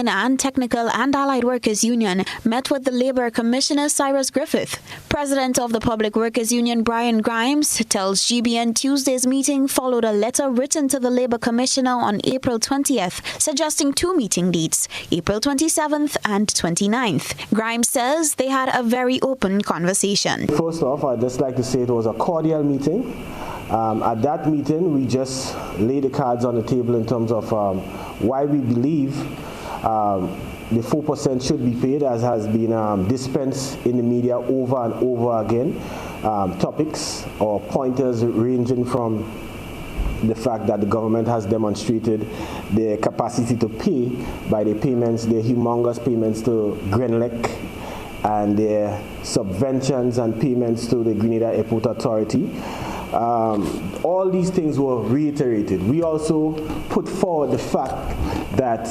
Union and Technical and Allied Workers Union met with the Labour Commissioner Cyrus Griffith. President of the Public Workers Union Brian Grimes tells GBN Tuesday's meeting followed a letter written to the Labour Commissioner on April 20th, suggesting two meeting dates, April 27th and 29th. Grimes says they had a very open conversation. First off, I'd just like to say it was a cordial meeting. At that meeting, we just laid the cards on the table in terms of why we believe the 4% should be paid, as has been dispensed in the media over and over again. Topics or pointers ranging from the fact that the government has demonstrated their capacity to pay by the payments, their humongous payments to Grenada and their subventions and payments to the Grenada Airport Authority. All these things were reiterated. We also put forward the fact that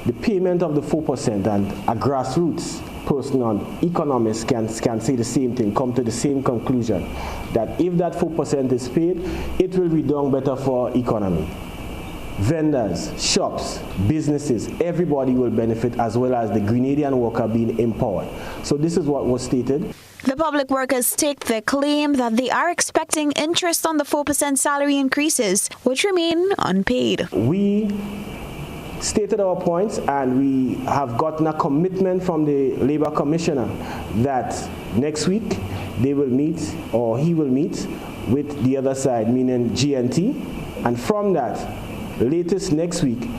the payment of the 4% and a grassroots person on economists can say the same thing, come to the same conclusion, that if that 4% is paid, it will be done better for economy. Vendors, shops, businesses, everybody will benefit, as well as the Grenadian worker being empowered. So this is what was stated. The public workers staked their claim that they are expecting interest on the 4% salary increases, which remain unpaid. We stated our points, and we have gotten a commitment from the Labour Commissioner that next week they will meet, or he will meet, with the other side, meaning GNT, and from that, latest next week,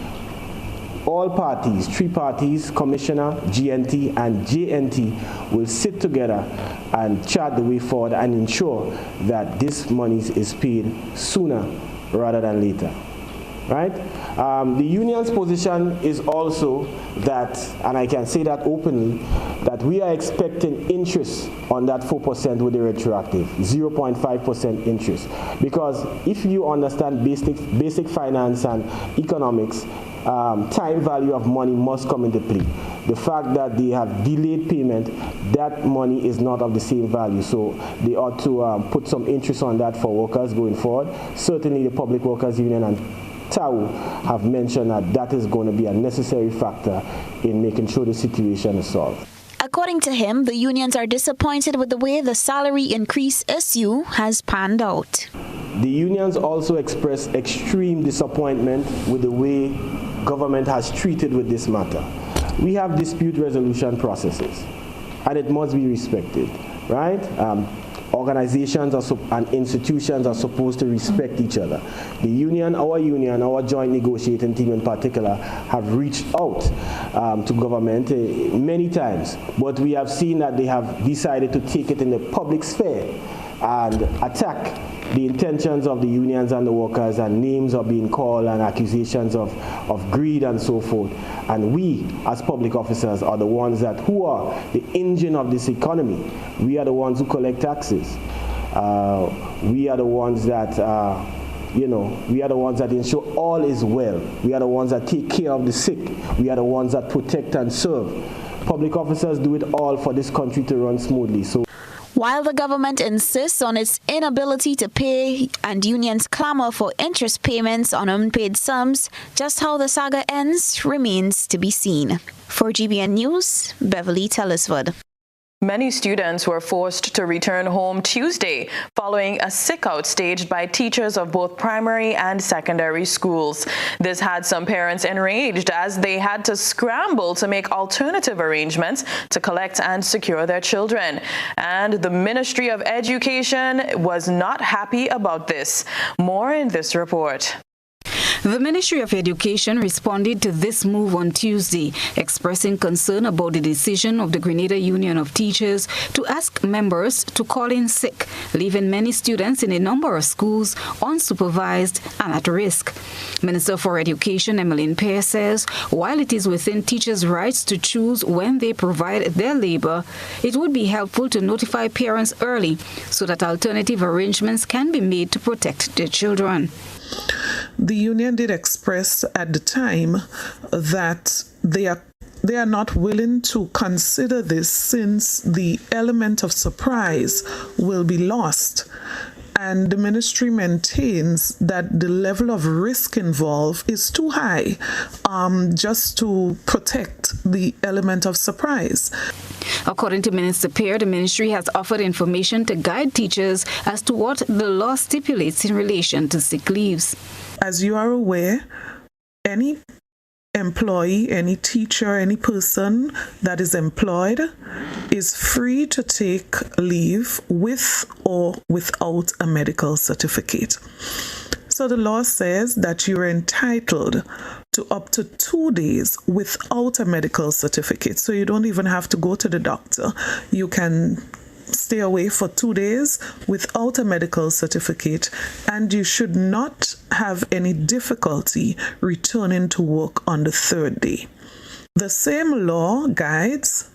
all parties, three parties, Commissioner, GNT, and JNT, will sit together and chart the way forward and ensure that this money is paid sooner rather than later. Right? The union's position is also that, and I can say that openly, that we are expecting interest on that 4% with the retroactive, 0.5% interest. Because if you understand basic finance and economics, time value of money must come into play. The fact that they have delayed payment, that money is not of the same value. So they ought to put some interest on that for workers going forward. Certainly the Public Workers Union and TAU have mentioned that that is going to be a necessary factor in making sure the situation is solved. According to him, the unions are disappointed with the way the salary increase issue has panned out. The unions also expressed extreme disappointment with the way government has treated with this matter. We have dispute resolution processes, and it must be respected, right? Organizations and institutions are supposed to respect each other. The union, our joint negotiating team in particular, have reached out to government many times, but we have seen that they have decided to take it in the public sphere and attack the intentions of the unions and the workers, and names are being called and accusations of greed and so forth. And we, as public officers, are the ones who are the engine of this economy. We are the ones who collect taxes. We are the ones that, we are the ones that ensure all is well. We are the ones that take care of the sick. We are the ones that protect and serve. Public officers do it all for this country to run smoothly. So, while the government insists on its inability to pay and unions clamor for interest payments on unpaid sums, just how the saga ends remains to be seen. For GBN News, Beverly Telliswood. Many students were forced to return home Tuesday following a sick-out staged by teachers of both primary and secondary schools. This had some parents enraged as they had to scramble to make alternative arrangements to collect and secure their children. And the Ministry of Education was not happy about this. More in this report. The Ministry of Education responded to this move on Tuesday, expressing concern about the decision of the Grenada Union of Teachers to ask members to call in sick, leaving many students in a number of schools unsupervised and at risk. Minister for Education Emmeline Pear says while it is within teachers' rights to choose when they provide their labor, it would be helpful to notify parents early so that alternative arrangements can be made to protect their children. The union did express at the time that they are not willing to consider this since the element of surprise will be lost. And the ministry maintains that the level of risk involved is too high just to protect the element of surprise. According to Minister Peer, the ministry has offered information to guide teachers as to what the law stipulates in relation to sick leaves. As you are aware, any employee, any teacher, any person that is employed is free to take leave with or without a medical certificate. So the law says that you're entitled to up to 2 days without a medical certificate. So you don't even have to go to the doctor. You can stay away for 2 days without a medical certificate, and you should not have any difficulty returning to work on the 3rd day. The same law guides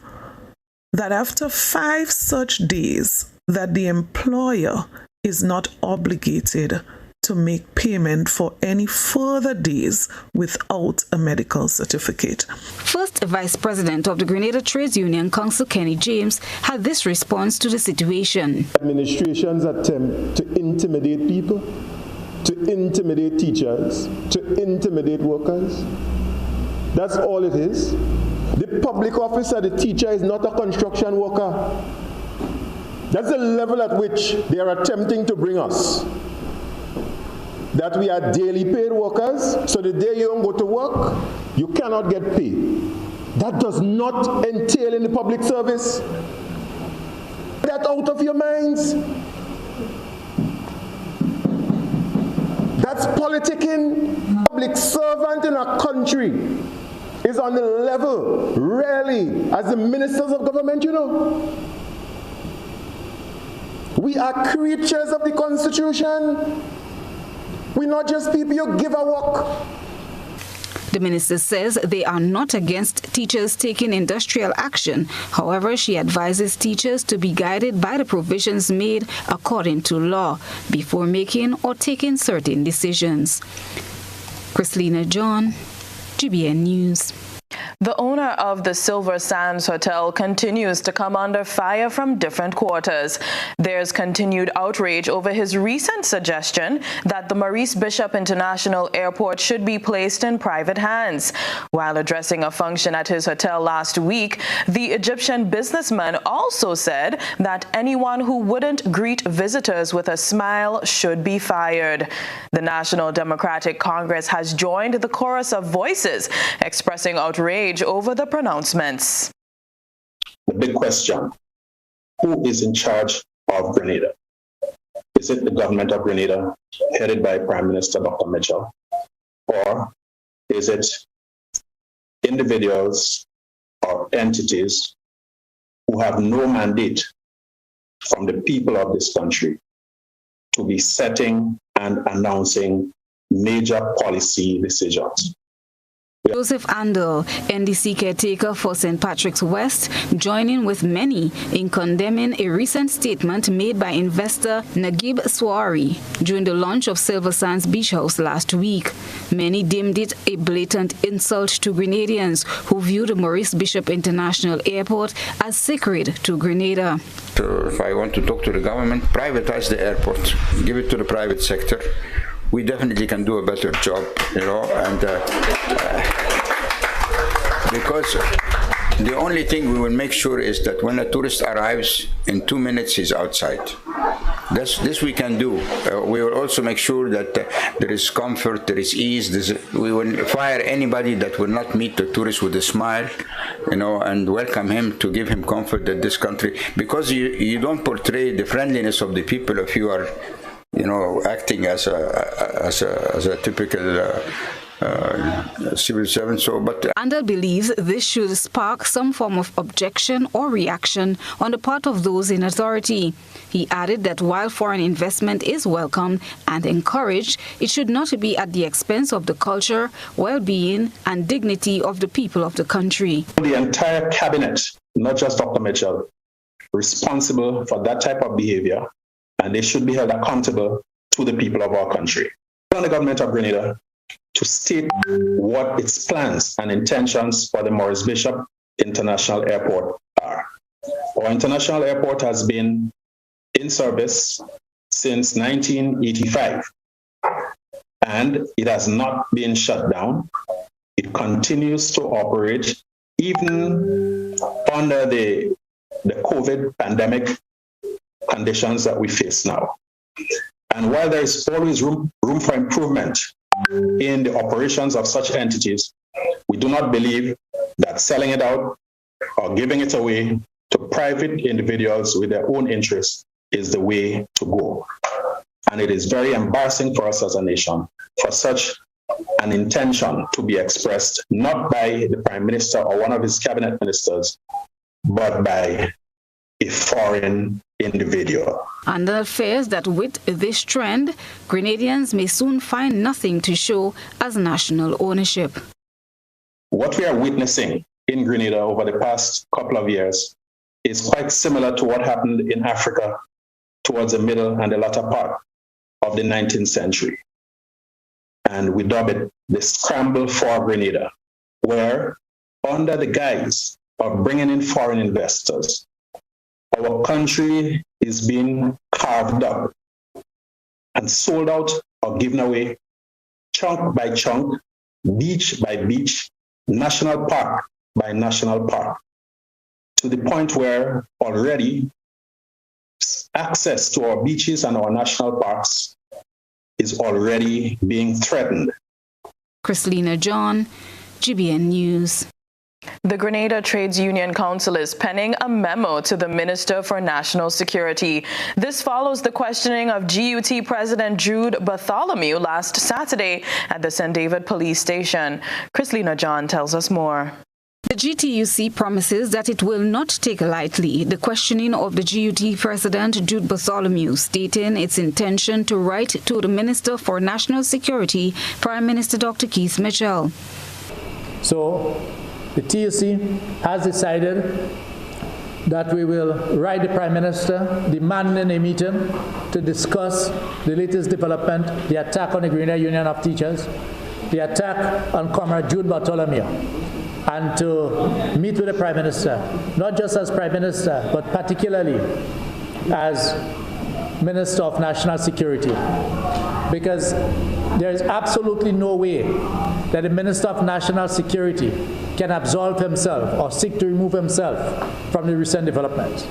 that after 5 such days that the employer is not obligated to make payment for any further days without a medical certificate. First Vice President of the Grenada Trades Union Council, Kenny James, had this response to the situation. Administrations attempt to intimidate people, to intimidate teachers, to intimidate workers. That's all it is. The public officer, the teacher, is not a construction worker. That's the level at which they are attempting to bring us. That we are daily paid workers, so the day you don't go to work, you cannot get paid. That does not entail in the public service. Get that out of your minds. That's politicking. Public servant in a country is on the level, rarely, as the ministers of government, you know. We are creatures of the Constitution. We're not just people you give a work. The minister says they are not against teachers taking industrial action. However, she advises teachers to be guided by the provisions made according to law before making or taking certain decisions. Chrislina John, GBN News. The owner of the Silver Sands Hotel continues to come under fire from different quarters. There's continued outrage over his recent suggestion that the Maurice Bishop International Airport should be placed in private hands. While addressing a function at his hotel last week, the Egyptian businessman also said that anyone who wouldn't greet visitors with a smile should be fired. The National Democratic Congress has joined the chorus of voices expressing outrage over the pronouncements. The big question, who is in charge of Grenada? Is it the government of Grenada, headed by Prime Minister Dr. Mitchell? Or is it individuals or entities who have no mandate from the people of this country to be setting and announcing major policy decisions? Joseph Andel, NDC caretaker for St. Patrick's West, joining with many in condemning a recent statement made by investor Naguib Swari during the launch of Silver Sands Beach House last week. Many deemed it a blatant insult to Grenadians who view the Maurice Bishop International Airport as sacred to Grenada. So if I want to talk to the government, privatize the airport, give it to the private sector. We definitely can do a better job, you know, and because the only thing we will make sure is that when a tourist arrives, in 2 minutes he's outside. This we can do. We will also make sure that there is comfort, there is ease. We will fire anybody that will not meet the tourist with a smile, you know, and welcome him to give him comfort that this country, because you don't portray the friendliness of the people if you are, you know, acting as a typical civil servant. So, but Andel believes this should spark some form of objection or reaction on the part of those in authority. He added that while foreign investment is welcomed and encouraged, it should not be at the expense of the culture, well-being, and dignity of the people of the country. The entire cabinet, not just Dr. Mitchell, responsible for that type of behavior, and they should be held accountable to the people of our country. On the government of Grenada to state what its plans and intentions for the Maurice Bishop International Airport are. Our international airport has been in service since 1985, and it has not been shut down. It continues to operate even under the COVID pandemic conditions that we face now. And while there is always room for improvement in the operations of such entities, we do not believe that selling it out or giving it away to private individuals with their own interests is the way to go. And it is very embarrassing for us as a nation for such an intention to be expressed not by the Prime Minister or one of his cabinet ministers, but by a foreign individual. Andal fears that with this trend, Grenadians may soon find nothing to show as national ownership. What we are witnessing in Grenada over the past couple of years is quite similar to what happened in Africa towards the middle and the latter part of the 19th century. And we dub it the scramble for Grenada, where under the guise of bringing in foreign investors, our country is being carved up and sold out or given away chunk by chunk, beach by beach, national park by national park, to the point where already access to our beaches and our national parks is already being threatened. Chrislina John, GBN News. The Grenada Trades Union Council is penning a memo to the Minister for National Security. This follows the questioning of GUT President Jude Bartholomew last Saturday at the St. David Police Station. Chrislina John tells us more. The GTUC promises that it will not take lightly the questioning of the GUT President Jude Bartholomew, stating its intention to write to the Minister for National Security, Prime Minister Dr. Keith Mitchell. So, the TUC has decided that we will write the Prime Minister demanding a meeting to discuss the latest development, the attack on the Grenada Union of Teachers, the attack on Comrade Jude Bartholomew, and to meet with the Prime Minister, not just as Prime Minister, but particularly as Minister of National Security. Because there is absolutely no way that the Minister of National Security can absolve himself or seek to remove himself from the recent developments.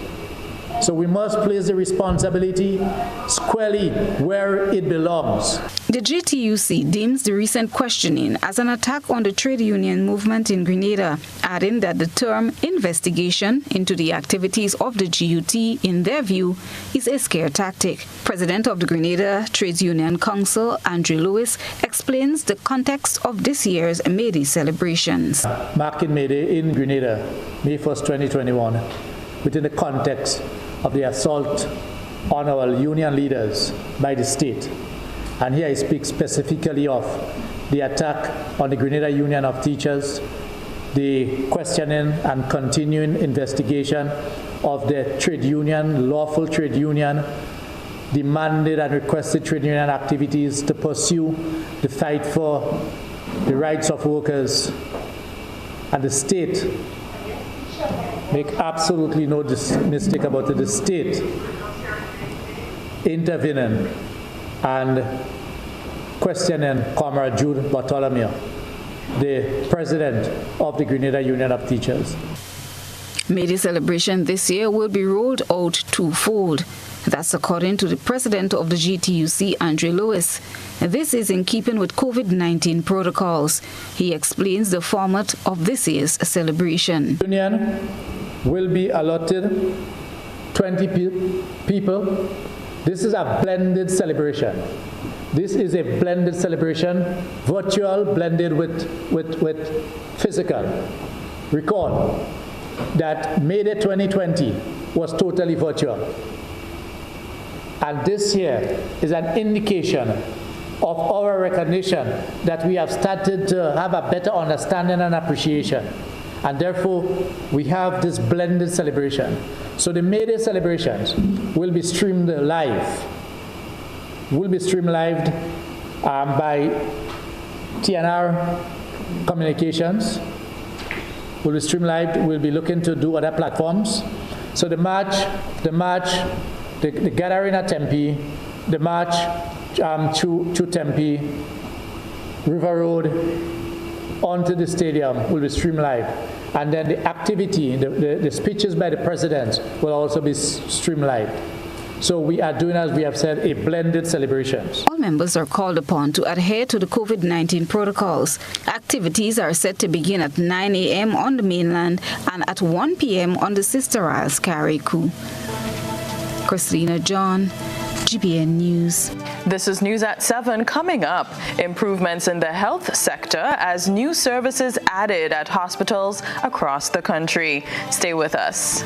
So we must place the responsibility squarely where it belongs. The GTUC deems the recent questioning as an attack on the trade union movement in Grenada, adding that the term investigation into the activities of the GUT, in their view, is a scare tactic. President of the Grenada Trades Union Council, Andrew Lewis, explains the context of this year's May Day celebrations. Marking May Day in Grenada, May 1st, 2021, within the context of the assault on our union leaders by the state. And here I speak specifically of the attack on the Grenada Union of Teachers, the questioning and continuing investigation of the trade union, lawful trade union, demanded and requested trade union activities to pursue the fight for the rights of workers, and the state, make absolutely no mistake about it, the state intervening and questioning Comrade Jude Bartholomew, the president of the Grenada Union of Teachers. May Day celebration this year will be rolled out twofold. That's according to the president of the GTUC, Andrew Lewis. This is in keeping with COVID-19 protocols. He explains the format of this year's celebration. Union will be allotted 20 people. This is a blended celebration. This is a blended celebration, virtual blended with physical. Recall that May Day 2020 was totally virtual. And this year is an indication of our recognition that we have started to have a better understanding and appreciation. And therefore, we have this blended celebration. So the May Day celebrations will be streamed live. Will be streamed live by TNR Communications. Will be streamed live. We'll be looking to do other platforms. So the gathering at Tempe the march to Tempe, River Road, onto the stadium will be streamed live. And then the activity, the speeches by the president will also be streamed live. So we are doing, as we have said, a blended celebration. All members are called upon to adhere to the COVID-19 protocols. Activities are set to begin at 9 a.m. on the mainland and at 1 p.m. on the Sister Isles, Carriacou. Christina John, GBN News. This is News at 7. Coming up, improvements in the health sector as new services added at hospitals across the country. Stay with us.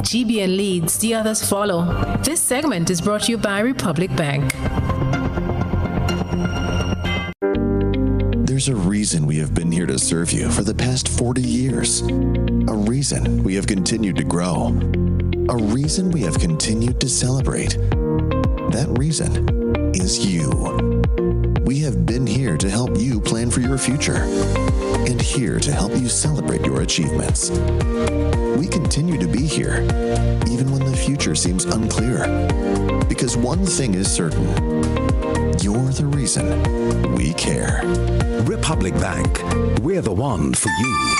GBN leads, the others follow. This segment is brought to you by Republic Bank. There's a reason we have been here to serve you for the past 40 years. A reason we have continued to grow. A reason we have continued to celebrate. That reason is you. We have been here to help you plan for your future and here to help you celebrate your achievements. We continue to be here, even when the future seems unclear. Because one thing is certain, you're the reason we care. Republic Bank, we're the one for you.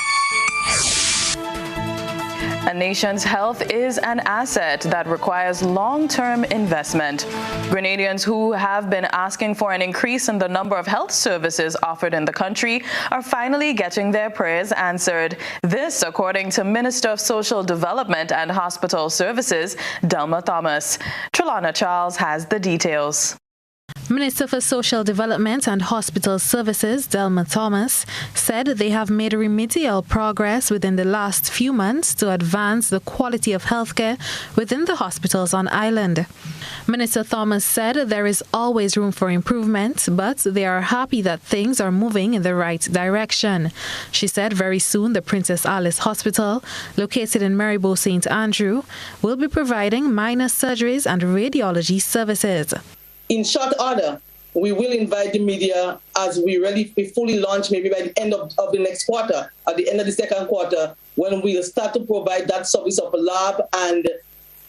A nation's health is an asset that requires long-term investment. Grenadians who have been asking for an increase in the number of health services offered in the country are finally getting their prayers answered. This, according to Minister of Social Development and Hospital Services, Delma Thomas. Trelana Charles has the details. Minister for Social Development and Hospital Services, Delma Thomas, said they have made remedial progress within the last few months to advance the quality of healthcare within the hospitals on island. Minister Thomas said there is always room for improvement, but they are happy that things are moving in the right direction. She said very soon the Princess Alice Hospital, located in Maribor St. Andrew, will be providing minor surgeries and radiology services. In short order, we will invite the media as we fully launch, maybe by the end of the next quarter, at the end of the second quarter, when we'll start to provide that service of lab and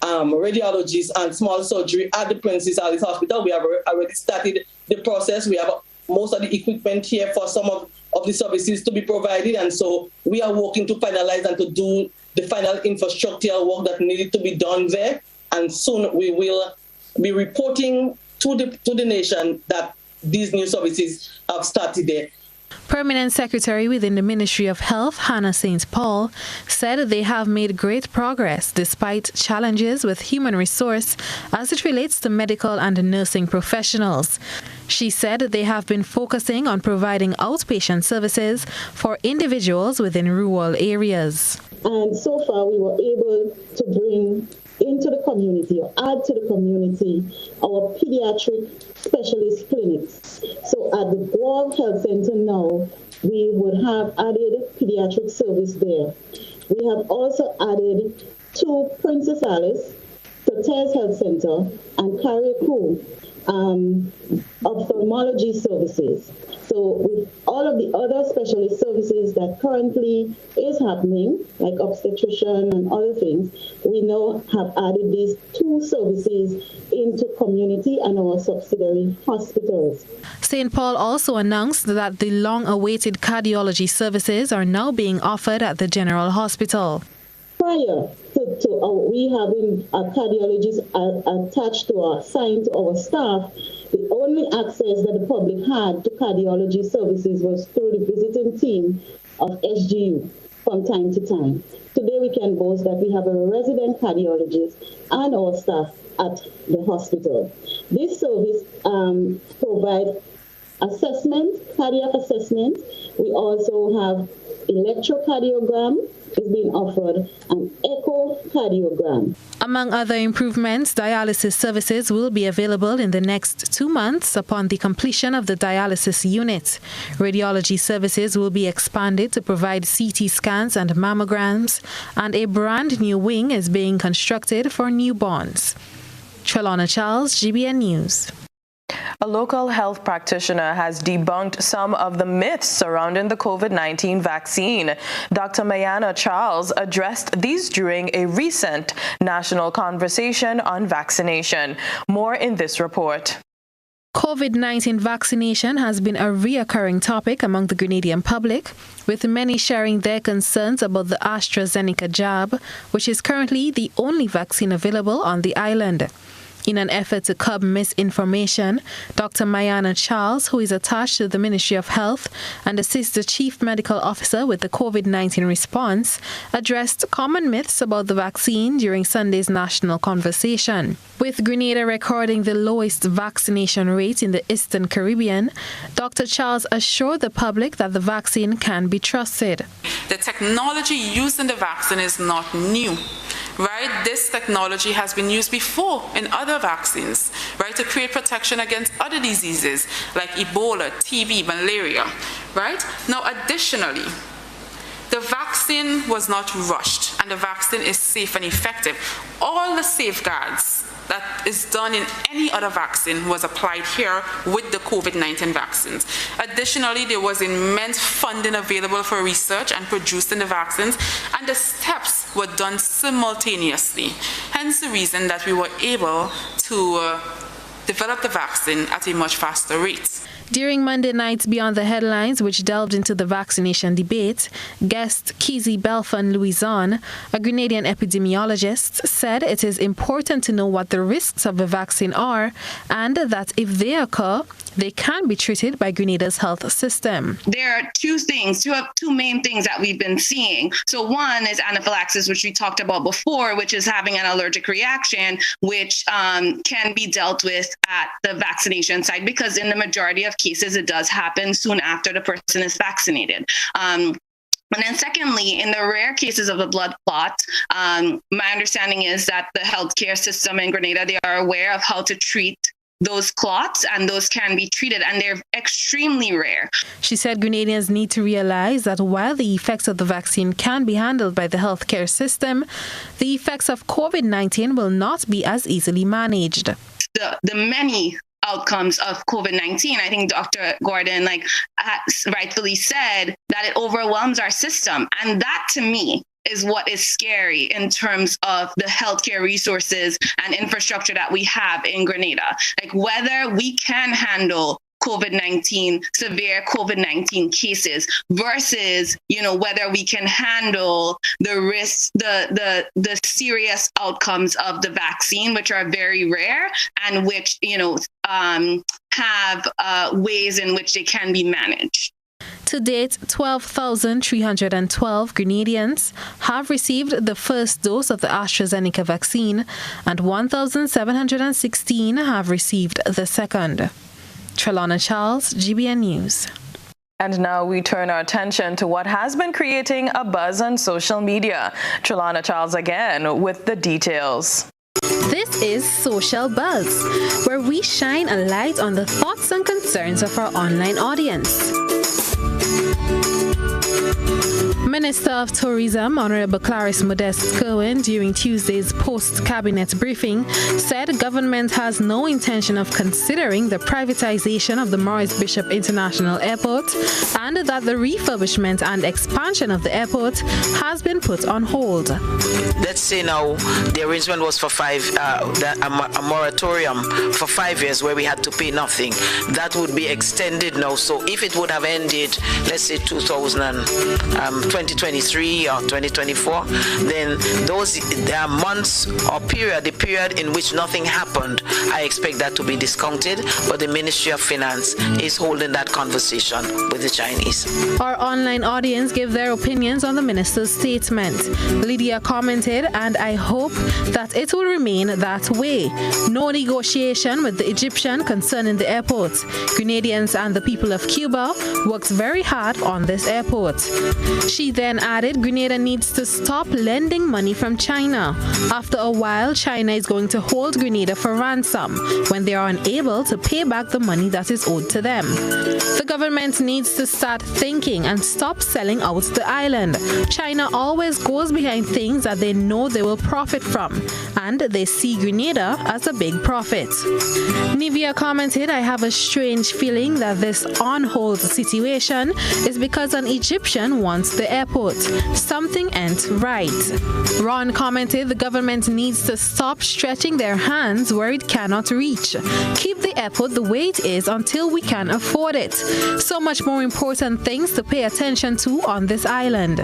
radiologists and small surgery at the Princess Alice Hospital. We have already started the process. We have most of the equipment here for some of the services to be provided, and so we are working to finalize and to do the final infrastructural work that needed to be done there. And soon we will be reporting to the nation that these new services have started there. Permanent Secretary within the Ministry of Health, Hannah St. Paul, said they have made great progress despite challenges with human resource as it relates to medical and nursing professionals. She said they have been focusing on providing outpatient services for individuals within rural areas. And so far we were able to bring into the community or add to the community our pediatric specialist clinics. So at the Grove Health Center now, we would have added pediatric service there. We have also added 2 Princess Alice, Sotes Health Center, and Carriacou ophthalmology services. So with all of the other specialist services that currently is happening, like obstetrician and other things, we now have added these 2 services into community and our subsidiary hospitals. St. Paul also announced that the long-awaited cardiology services are now being offered at the General Hospital. Prior to we having a cardiologist attached to our assigned to our staff, the only access that the public had to cardiology services was through the visiting team of SGU from time to time. Today we can boast that we have a resident cardiologist and our staff at the hospital. This service provides assessment, cardiac assessment. We also have electrocardiogram is being offered, an echocardiogram. Among other improvements, dialysis services will be available in the next 2 months upon the completion of the dialysis unit. Radiology services will be expanded to provide CT scans and mammograms, and a brand new wing is being constructed for newborns. Trelana Charles, GBN News. A local health practitioner has debunked some of the myths surrounding the COVID-19 vaccine. Dr. Mayana Charles addressed these during a recent national conversation on vaccination. More in this report. COVID-19 vaccination has been a reoccurring topic among the Grenadian public, with many sharing their concerns about the AstraZeneca jab, which is currently the only vaccine available on the island. In an effort to curb misinformation, Dr. Mayana Charles, who is attached to the Ministry of Health and assists the Chief Medical Officer with the COVID-19 response, addressed common myths about the vaccine during Sunday's national conversation. With Grenada recording the lowest vaccination rate in the Eastern Caribbean, Dr. Charles assured the public that the vaccine can be trusted. The technology used in the vaccine is not new. Right? This technology has been used before in other vaccines, right, to create protection against other diseases like Ebola, TB, malaria, right? Now, additionally, the vaccine was not rushed, and the vaccine is safe and effective. All the safeguards that is done in any other vaccine was applied here with the COVID-19 vaccines. Additionally, there was immense funding available for research and producing the vaccines, and the steps were done simultaneously. Hence the reason that we were able to develop the vaccine at a much faster rate. During Monday night's Beyond the Headlines, which delved into the vaccination debate, guest Kizzy Belfon-Louison, a Grenadian epidemiologist, said it is important to know what the risks of the vaccine are and that if they occur, they can be treated by Grenada's health system. There are two main things that we've been seeing. So one is anaphylaxis, which we talked about before, which is having an allergic reaction, which can be dealt with at the vaccination site, because in the majority of cases, it does happen soon after the person is vaccinated. And then secondly, in the rare cases of a blood clot, my understanding is that the healthcare system in Grenada, they are aware of how to treat those clots, and those can be treated, and they're extremely rare. She said Grenadians need to realize that while the effects of the vaccine can be handled by the healthcare system, the effects of COVID-19 will not be as easily managed. The many outcomes of COVID-19, I think Dr. Gordon rightfully said that it overwhelms our system, and that to me is what is scary in terms of the healthcare resources and infrastructure that we have in Grenada. Like whether we can handle COVID-19, severe COVID-19 cases versus, whether we can handle the risks, the serious outcomes of the vaccine, which are very rare and which, have ways in which they can be managed. To date, 12,312 Grenadians have received the first dose of the AstraZeneca vaccine and 1,716 have received the second. Trelana Charles, GBN News. And now we turn our attention to what has been creating a buzz on social media. Trelana Charles again with the details. This is Social Buzz, where we shine a light on the thoughts and concerns of our online audience. Minister of Tourism, Honorable Clarice Modeste Kerwin, during Tuesday's post-cabinet briefing, said government has no intention of considering the privatization of the Maurice Bishop International Airport and that the refurbishment and expansion of the airport has been put on hold. Let's say now the arrangement was for a moratorium for 5 years where we had to pay nothing. That would be extended now. So if it would have ended, let's say 2023 or 2024, then those months or the period in which nothing happened, I expect that to be discounted, but the Ministry of Finance is holding that conversation with the Chinese. Our online audience gave their opinions on the minister's statement. Lydia commented, and I hope that it will remain that way. No negotiation with the Egyptian concerning the airport. Grenadians and the people of Cuba worked very hard on this airport. She then GBN added Grenada needs to stop lending money from China. After a while, China is going to hold Grenada for ransom when they are unable to pay back the money that is owed to them. The government needs to start thinking and stop selling out the island. China always goes behind things that they know they will profit from, and they see Grenada as a big profit. Nivea commented, I have a strange feeling that this on-hold situation is because an Egyptian wants the airport. Something ain't right. Ron commented, the government needs to stop stretching their hands where it cannot reach. Keep the airport the way it is until we can afford it. So much more important things to pay attention to on this island.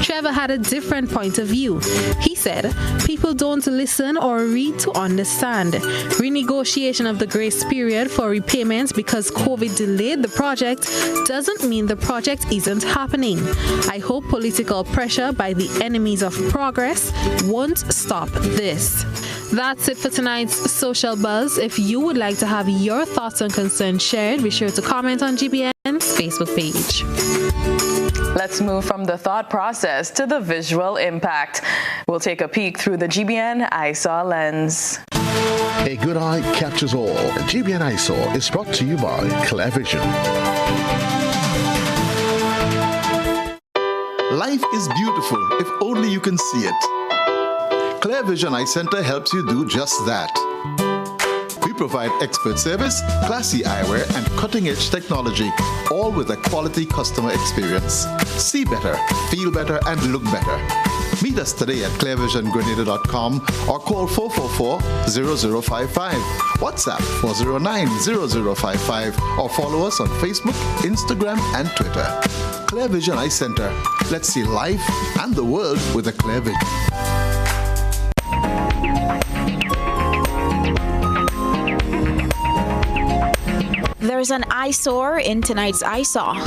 Trevor had a different point of view. He said, people don't listen or read to understand. Renegotiation of the grace period for repayments because COVID delayed the project doesn't mean the project isn't happening. I hope political pressure by the enemies of progress won't stop this. That's it for tonight's Social Buzz. If you would like to have your thoughts and concerns shared, be sure to comment on GBN's Facebook page. Let's move from the thought process to the visual impact. We'll take a peek through the GBN Eyesore lens. A good eye captures all. GBN Eyesore is brought to you by Clear Vision. Life is beautiful if only you can see it. Clear Vision Eye Center helps you do just that. We provide expert service, classy eyewear, and cutting-edge technology, all with a quality customer experience. See better, feel better, and look better. Meet us today at clearvisiongrenada.com or call 444-0055, WhatsApp 409-0055, or follow us on Facebook, Instagram, and Twitter. Clear Vision Eye Center. Let's see life and the world with a clear vision. There's an eyesore in tonight's Eyesore.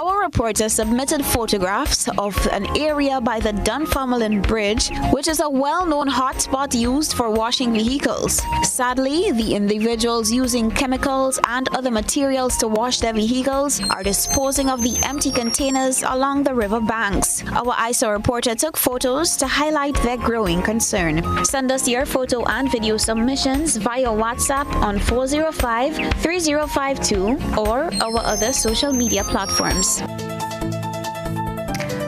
Our reporter submitted photographs of an area by the Dunfermline Bridge, which is a well-known hotspot used for washing vehicles. Sadly, the individuals using chemicals and other materials to wash their vehicles are disposing of the empty containers along the river banks. Our Eyesore reporter took photos to highlight their growing concern. Send us your photo and video submissions via WhatsApp on 405-3052 or our other social media platforms.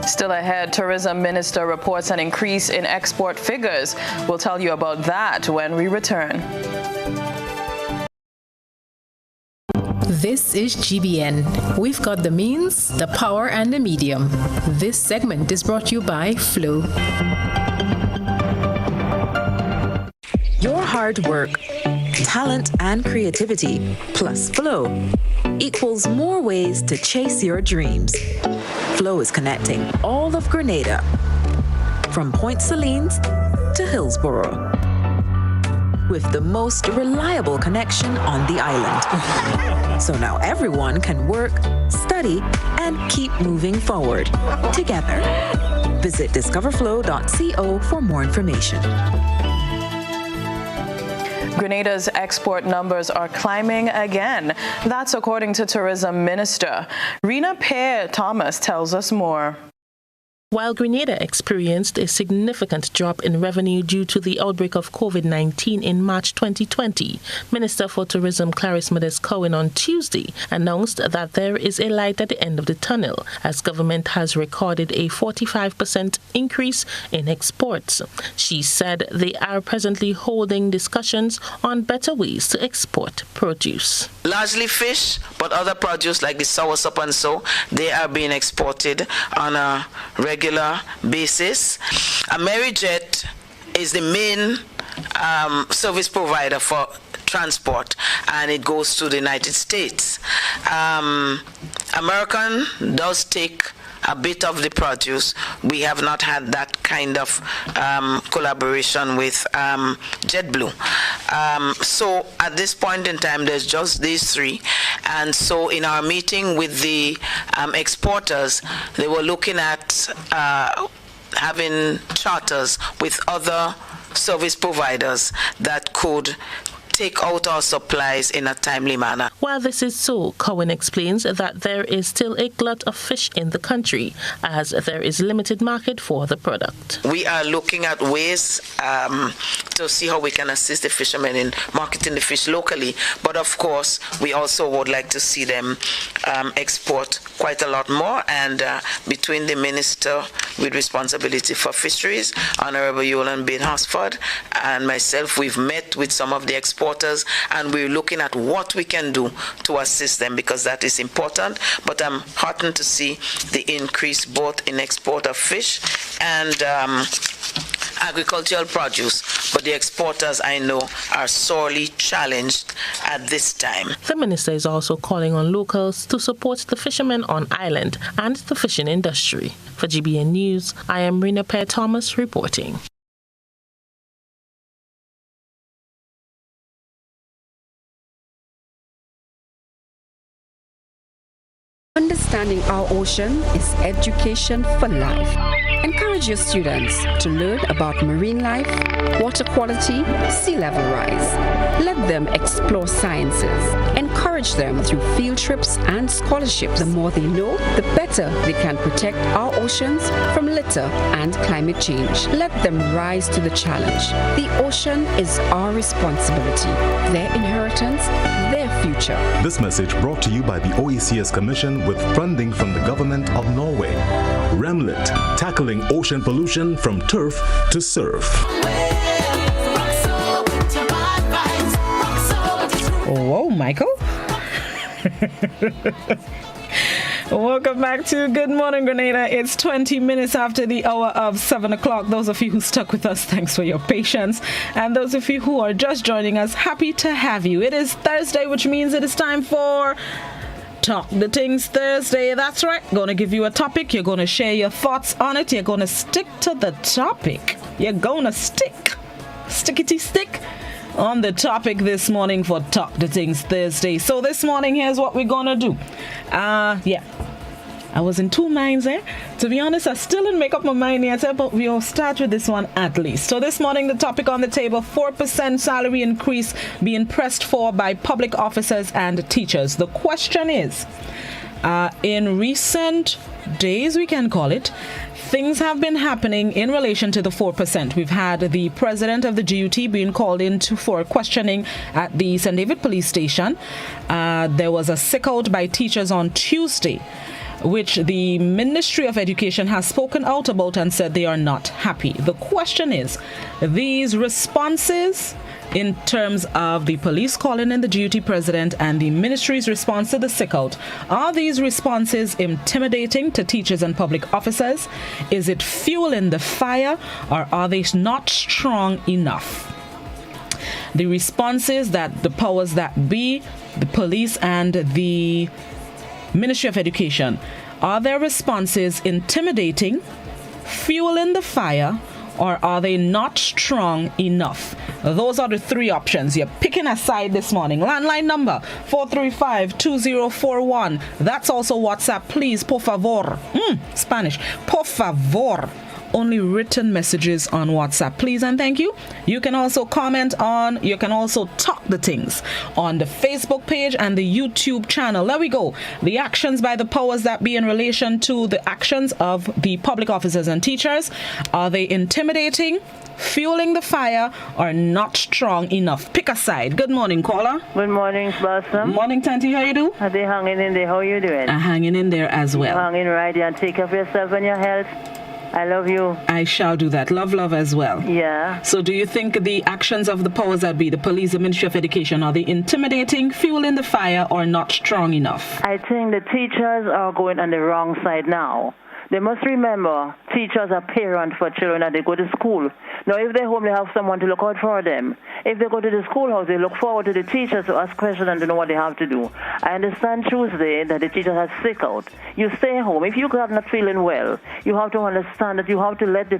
Still ahead, Tourism Minister reports an increase in export figures. We'll tell you about that when we return. This is GBN. We've got the means, the power, and the medium. This segment is brought to you by Flow. Your hard work, talent, and creativity, plus Flow, equals more ways to chase your dreams. Flow is connecting all of Grenada, from Point Salines to Hillsborough, with the most reliable connection on the island. So now everyone can work, study, and keep moving forward together. Visit discoverflow.co for more information. Grenada's export numbers are climbing again. That's according to Tourism Minister. Rena Pear-Thomas tells us more. While Grenada experienced a significant drop in revenue due to the outbreak of COVID-19 in March 2020, Minister for Tourism Clarice Modest-Cohen on Tuesday announced that there is a light at the end of the tunnel, as government has recorded a 45% increase in exports. She said they are presently holding discussions on better ways to export produce. Largely fish, but other produce like the soursop and so, they are being exported on a regular basis. AmeriJet is the main service provider for transport, and it goes to the United States. American does take a bit of the produce. We have not had that kind of collaboration with JetBlue. So at this point in time, there's just these three. And so in our meeting with the exporters, they were looking at having charters with other service providers that could take out our supplies in a timely manner. While this is so, Cohen explains that there is still a glut of fish in the country, as there is limited market for the product. We are looking at ways to see how we can assist the fishermen in marketing the fish locally, but of course we also would like to see them export quite a lot more, and between the Minister with responsibility for fisheries, Honorable Yolan Bain-Hosford, and myself, we've met with some of the exporters, and we're looking at what we can do to assist them, because that is important. But I'm heartened to see the increase both in export of fish and agricultural produce, but the exporters, I know, are sorely challenged at this time. The minister is also calling on locals to support the fishermen on island and the fishing industry. For GBN News, I am Rena Pear Thomas reporting. Understanding our ocean is education for life. Encourage your students to learn about marine life, water quality, sea level rise. Let them explore sciences. Encourage them through field trips and scholarships. The more they know, the better they can protect our oceans from litter and climate change. Let them rise to the challenge. The ocean is our responsibility, their inheritance, their future. This message brought to you by the OECS Commission with funding from the Government of Norway. Remlit, tackling ocean pollution from turf to surf. Whoa, Michael. Welcome back to Good Morning Grenada. It's 20 minutes after the hour of 7 o'clock. Those of you who stuck with us, thanks for your patience. And those of you who are just joining us, happy to have you. It is Thursday, which means it is time for Talk the Things Thursday. That's right. Going to give you a topic. You're going to share your thoughts on it. You're going to stick to the topic. You're going to stick on the topic this morning for Talk the Things Thursday. So this morning, here's what we're going to do. I was in two minds there. To be honest, I still didn't make up my mind yet, but we'll start with this one at least. So this morning, the topic on the table, 4% salary increase being pressed for by public officers and teachers. The question is, in recent days, we can call it, things have been happening in relation to the 4%. We've had the president of the GUT being called in for questioning at the St. David police station. There was a sick-out by teachers on Tuesday, which the Ministry of Education has spoken out about and said they are not happy. The question is, these responses in terms of the police calling in the GUT president and the ministry's response to the sick-out, are these responses intimidating to teachers and public officers? Is it fueling the fire, or are they not strong enough? The responses that the powers that be, the police and the Ministry of Education, are their responses intimidating, fueling the fire, or are they not strong enough? Those are the three options. You're picking a side this morning. Landline number 435-2041. That's also WhatsApp. Please, por favor. Spanish. Por favor. Only written messages on WhatsApp, please and thank you. You can also you can also talk the things on the Facebook page and the YouTube channel. There we go. The actions by the powers that be in relation to the actions of the public officers and teachers. Are they intimidating, fueling the fire, or not strong enough? Pick a side. Good morning, caller. Good morning, Blossom. Morning, Tanti. How you do? Are they hanging in there? How are you doing? I'm hanging in there as well. You're hanging right there, and take care of yourself and your health. I love you. I shall do that. Love as well. Yeah. So do you think the actions of the powers that be, the police, the Ministry of Education, are they intimidating, fueling the fire, or not strong enough? I think the teachers are going on the wrong side now. They must remember, teachers are parents for children and they go to school. Now, if they're home, they have someone to look out for them. If they go to the schoolhouse, they look forward to the teachers to ask questions and to know what they have to do. I understand Tuesday that the teacher has sick out. You stay home. If you are not feeling well, you have to understand that you have to let the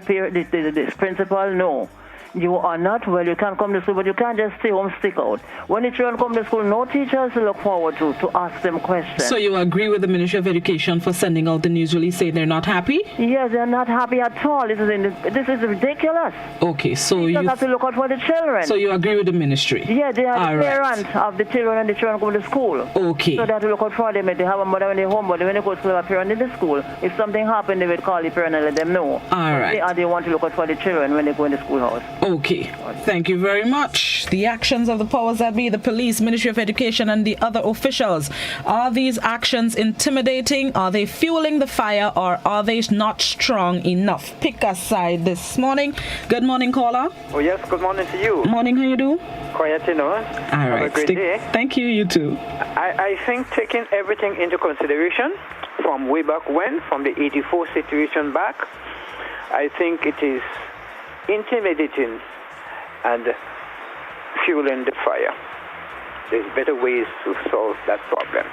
principal know. you are not well, you can't come to school, but you can't just stay home, stick out. When the children come to school, no teachers to look forward to ask them questions. So you agree with the Ministry of Education for sending out the news release saying they're not happy? Yes, they're not happy at all. This is ridiculous. Okay, so you have to look out for the children. So you agree with the ministry? Yeah, they are all the parents of the children, and the children go to school. Okay. So they have to look out for them. If they have a mother when they're home, but when they go to school, a parent in the school. If something happened, they will call the parent and let them know. All right. They want to look out for the children when they go in the schoolhouse. Okay. Thank you very much. The actions of the powers that be, the police, Ministry of Education, and the other officials. Are these actions intimidating? Are they fueling the fire, or are they not strong enough? Pick a side this morning. Good morning, caller. Oh, yes. Good morning to you. Morning. How you do? Quiet, you know. All right. Have a great day. Thank you. You too. I think taking everything into consideration from way back when, from the 84 situation back, I think it is intimidating and fueling the fire. There's better ways to solve that problem.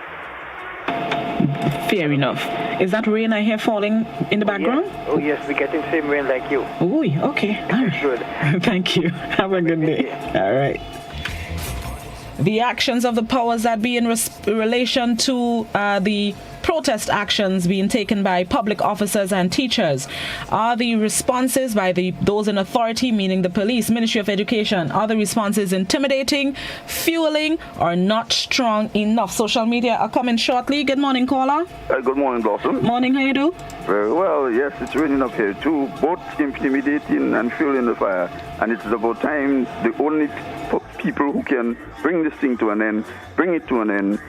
Fair enough. Is that rain I hear falling in the background? Yes. Oh, yes, we're getting the same rain like you. Oh, okay. All right. Good. Thank you. Have a good day. All right. The actions of the powers that be in relation to the protest actions being taken by public officers and teachers. Are the responses by those in authority, meaning the police, Ministry of Education, are the responses intimidating, fueling, or not strong enough? Social media are coming shortly. Good morning, caller. Good morning, Blossom. Morning, how you do? Very well, yes, it's raining up here too, both intimidating and fueling the fire. And it's about time the only people who can bring this thing to an end, bring it to an end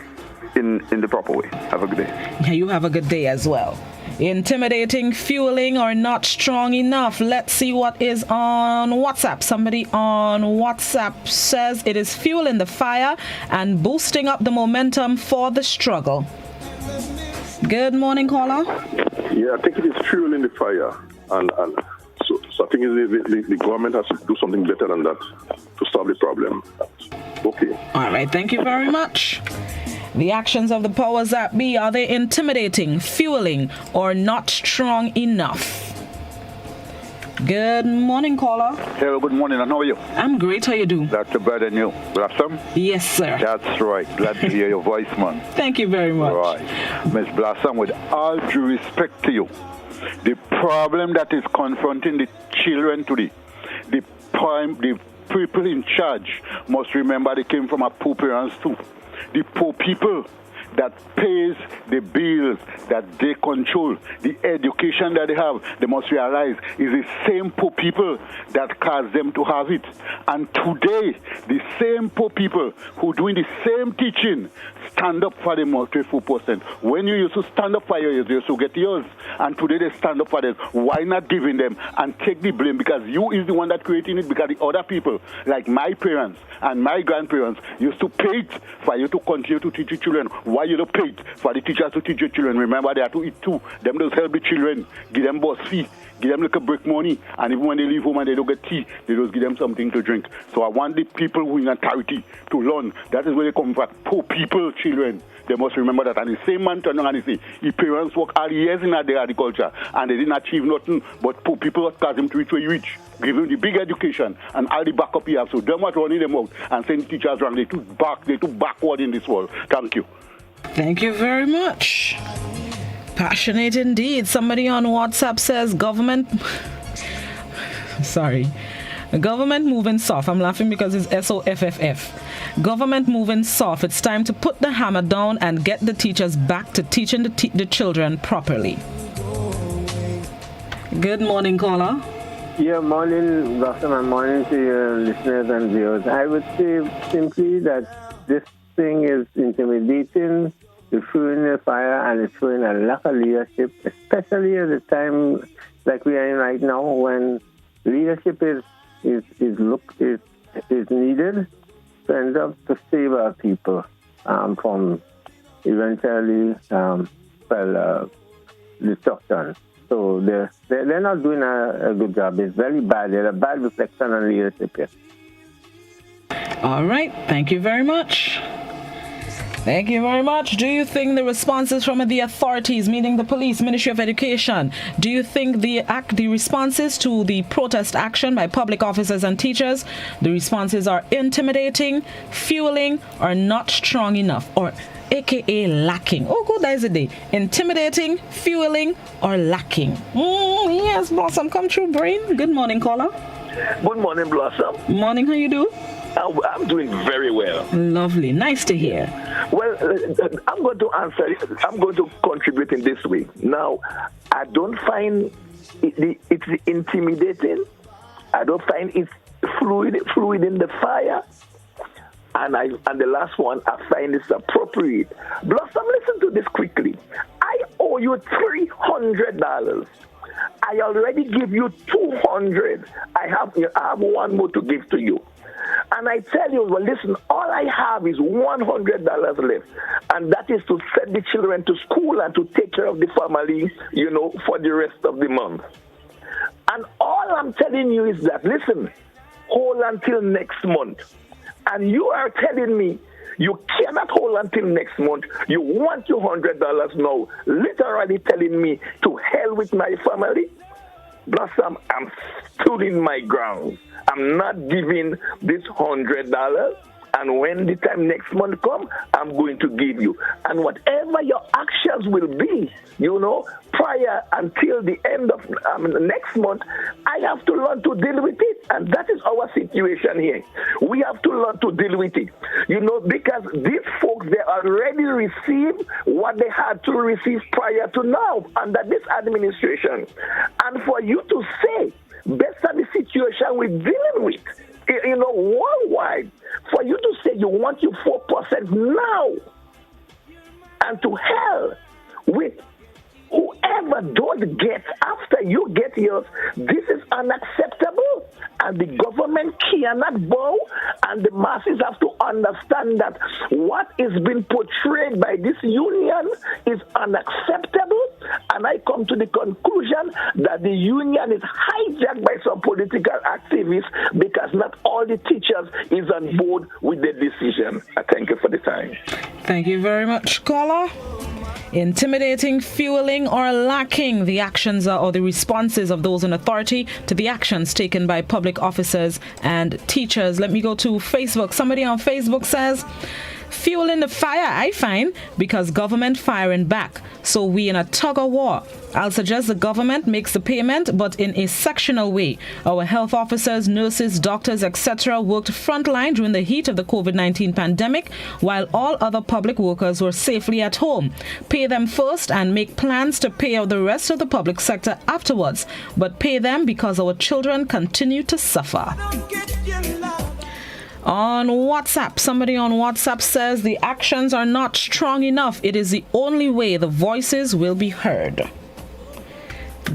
in the proper way. Have a good day. Yeah, you have a good day as well. Intimidating, fueling, or not strong enough? Let's see what is on WhatsApp. Somebody on WhatsApp says it is fueling the fire and boosting up the momentum for the struggle. Good morning, caller. Yeah, I think it is fueling the fire, and so I think the government has to do something better than that to solve the problem. Okay. All right, thank you very much. The actions of the powers that be, are they intimidating, fueling, or not strong enough? Good morning, caller. Hello, good morning, and how are you? I'm great, how you do? Dr. Brad and you. Blossom? Yes, sir. That's right. Glad to hear your voice, man. Thank you very much. All right. Miss Blossom, with all due respect to you, the problem that is confronting the children today, the people in charge must remember they came from a poor parents too. The poor people that pays the bills that they control, the education that they have, they must realize is the same poor people that cause them to have it. And today, the same poor people who doing the same teaching stand up for them 24%. When you used to stand up for yours, you used to get yours. And today they stand up for them. Why not giving them and take the blame? Because you is the one that creating it, because the other people, like my parents and my grandparents, used to pay it for you to continue to teach your children. Why you don't pay it for the teachers to teach your children? Remember, they have to eat too. Them those help the children. Give them bus fee. Give them like a break money. And even when they leave home and they don't get tea, they just give them something to drink. So I want the people who in authority to learn. That is where they come from. Poor people, children. They must remember that. And the same man turn around and say, his parents work all years in their agriculture and they didn't achieve nothing, but poor people cause him to reach where he reach. Give him the big education and all the backup he have. So them what running them out and saying teachers wrong. They too backward in this world. Thank you. Thank you very much. Passionate indeed. Somebody on WhatsApp says government moving soft. I'm laughing because it's SOFFF. Government moving soft. It's time to put the hammer down and get the teachers back to teaching the children properly. Good morning, caller. Yeah, morning, Blossom, and morning to your listeners and viewers. I would say simply that this thing is intimidating, it's fueling the fire, and it's showing a lack of leadership, especially at a time like we are in right now when leadership is needed to end up to save our people from eventually destruction. So they're not doing a good job. It's very bad. There's a bad reflection on leadership here. All right. Thank you very much. Thank you very much. Do you think the responses from the authorities, meaning the police, Ministry of Education, do you think the responses to the protest action by public officers and teachers, the responses are intimidating, fueling, or not strong enough, or aka lacking? Oh, good, that is the day. Intimidating, fueling, or lacking? Yes, Blossom, come true, brain. Good morning, caller. Good morning, Blossom. Morning, how you do? I'm doing very well. Lovely, nice to hear. Well, I'm going to answer. I'm going to contribute in this way. Now, I don't find it's intimidating. I don't find it's fluid in the fire. And the last one, I find it's appropriate. Blossom, listen to this quickly. I owe you $300. I already give you $200. I have one more to give to you. And I tell you, well, listen, all I have is $100 left. And that is to send the children to school and to take care of the family, for the rest of the month. And all I'm telling you is that, listen, hold until next month. And you are telling me you cannot hold until next month. You want your $100 now, literally telling me to hell with my family. Blossom, I'm stood in my ground. I'm not giving this $100. And when the time next month comes, I'm going to give you. And whatever your actions will be, prior until the end of next month, I have to learn to deal with it. And that is our situation here. We have to learn to deal with it. Because these folks, they already received what they had to receive prior to now under this administration. And for you to say, based on the situation we're dealing with, worldwide, for you to say you want your 4% now, and to hell with whoever does get after you get yours, this is unacceptable, and the government cannot bow, and the masses have to understand that what is being portrayed by this union is unacceptable, and I come to the conclusion that the union is hijacked by some political activists because not all the teachers is on board with the decision. I thank you for the time. Thank you very much, caller. Intimidating, fueling, or lacking the actions or the responses of those in authority to the actions taken by public officers and teachers. Let me go to Facebook. Somebody on Facebook says, fueling the fire, I find, because government firing back. So we in a tug of war. I'll suggest the government makes the payment, but in a sectional way. Our health officers, nurses, doctors, etc. worked frontline during the heat of the COVID-19 pandemic, while all other public workers were safely at home. Pay them first and make plans to pay out the rest of the public sector afterwards. But pay them because our children continue to suffer. On WhatsApp, somebody on WhatsApp says the actions are not strong enough. It is the only way the voices will be heard.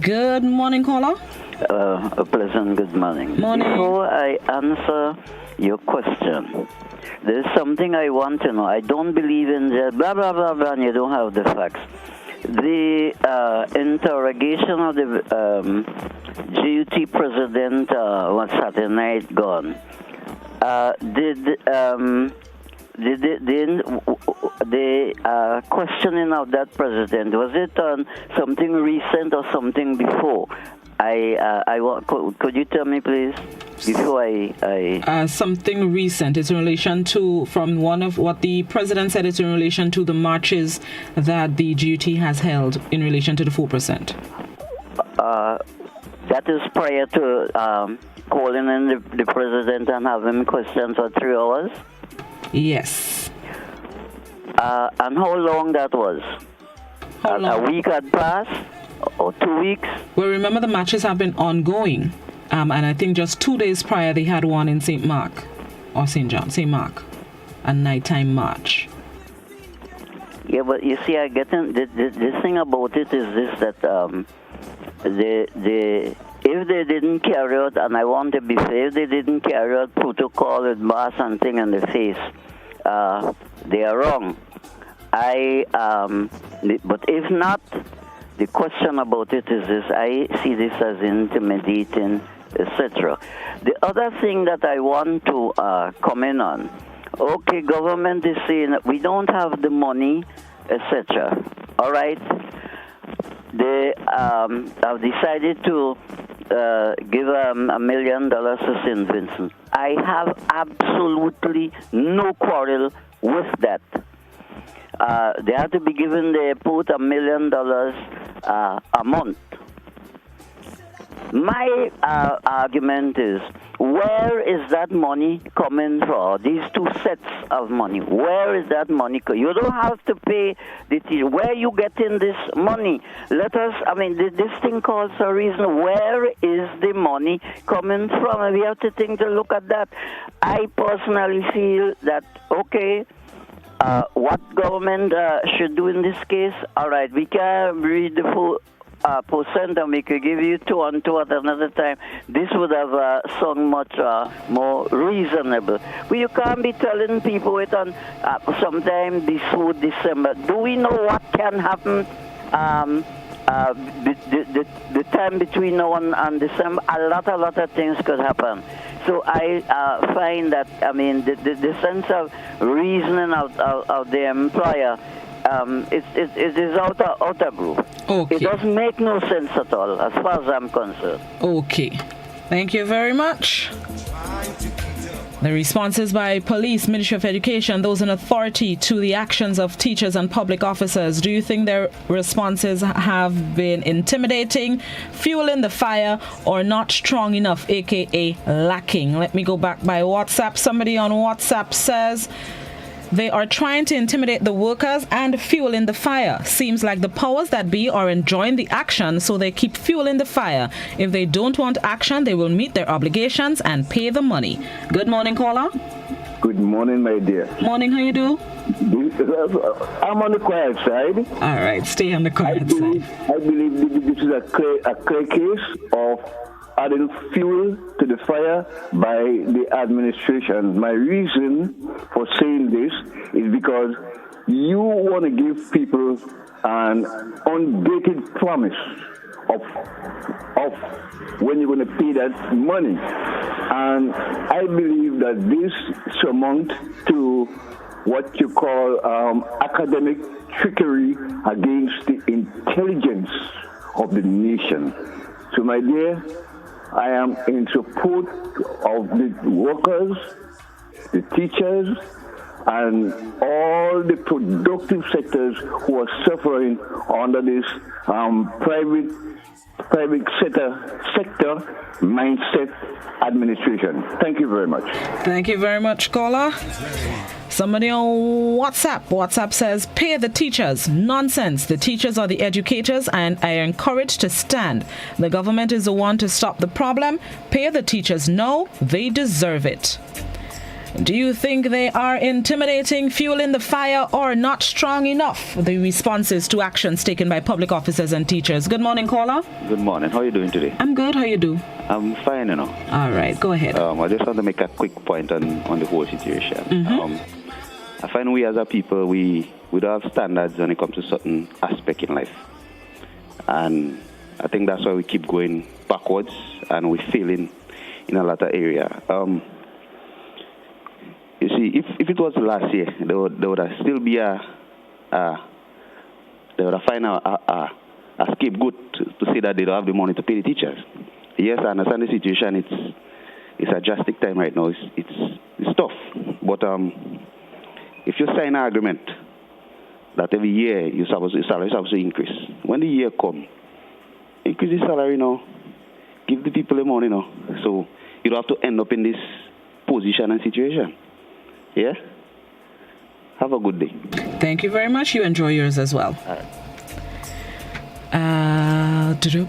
Good morning, caller. A pleasant good morning. Morning. Before I answer your question, there's something I want to know. I don't believe in the blah, blah, blah, blah, and you don't have the facts. The interrogation of the GUT president was Saturday night gone. The questioning of that president, was it on something recent or something before? Could you tell me, please? Before something recent. It's in relation to, from one of what the president said, it's in relation to the marches that the GUT has held in relation to the 4%. That is prior to calling in the president and having questions for 3 hours? Yes. And how long that was? A week had passed? Or 2 weeks? Well, remember the marches have been ongoing. And I think just 2 days prior they had one in St. Mark. Or St. John, St. Mark. A nighttime march. Yeah, but you see, I get in, the thing about it is this, that if they didn't carry out, and I want to be fair, if they didn't carry out protocol with bars and thing in the face, they are wrong. But if not, the question about it is this: I see this as intimidating, etc. The other thing that I want to comment on, okay, government is saying we don't have the money, etc. All right? They have decided to give $1 million to St. Vincent. I have absolutely no quarrel with that. They have to be given the airport $1 million a month. My argument is, where is that money coming from? These two sets of money. Where is that money? You don't have to pay the teacher. Where are you getting this money? Let us, this thing calls for a reason. Where is the money coming from? And we have to look at that. I personally feel that, okay, what government should do in this case, all right, we can read the full percent and we could give you 2 and 2 at another time. This would have sound much more reasonable. But you can't be telling people it on sometime before December. Do we know what can happen the time between now and December? A lot of things could happen. So I find that, the sense of reasoning of the employer, it is out of group. Okay. It doesn't make no sense at all, as far as I'm concerned. Okay. Thank you very much. The responses by police, Ministry of Education, those in authority to the actions of teachers and public officers. Do you think their responses have been intimidating, fueling the fire, or not strong enough, aka lacking? Let me go back by WhatsApp. Somebody on WhatsApp says they are trying to intimidate the workers and fueling the fire. Seems like the powers that be are enjoying the action, so they keep fueling the fire. If they don't want action, they will meet their obligations and pay the money. Good morning, caller. Good morning, my dear. Morning, how you do? I'm on the quiet side. All right, stay on the quiet side. I believe this is a clear case of adding fuel to the fire by the administration. My reason for saying this is because you want to give people an undated promise of when you're going to pay that money. And I believe that this surmount to what you call academic trickery against the intelligence of the nation. So, my dear, I am in support of the workers, the teachers, and all the productive sectors who are suffering under this private sector mindset administration. Thank you very much. Thank you very much, caller. Somebody on WhatsApp says, pay the teachers. Nonsense. The teachers are the educators and are encouraged to stand. The government is the one to stop the problem. Pay the teachers. No, they deserve it. Do you think they are intimidating, fueling the fire, or not strong enough? The responses to actions taken by public officers and teachers. Good morning, caller. Good morning. How are you doing today? I'm good. How you do? I'm fine, All right, go ahead. I just want to make a quick point on the whole situation. I find we as a people, we don't have standards when it comes to certain aspects in life. And I think that's why we keep going backwards and we're failing in a lot of areas. You see, if it was last year, there would still be they would find a scapegoat to say that they don't have the money to pay the teachers. Yes, I understand the situation. It's a drastic time right now. It's tough. But if you sign an agreement that every year your salary is supposed to increase, when the year comes, increase the salary now, give the people the money now, so you don't have to end up in this position and situation. Yeah? Have a good day. Thank you very much. You enjoy yours as well.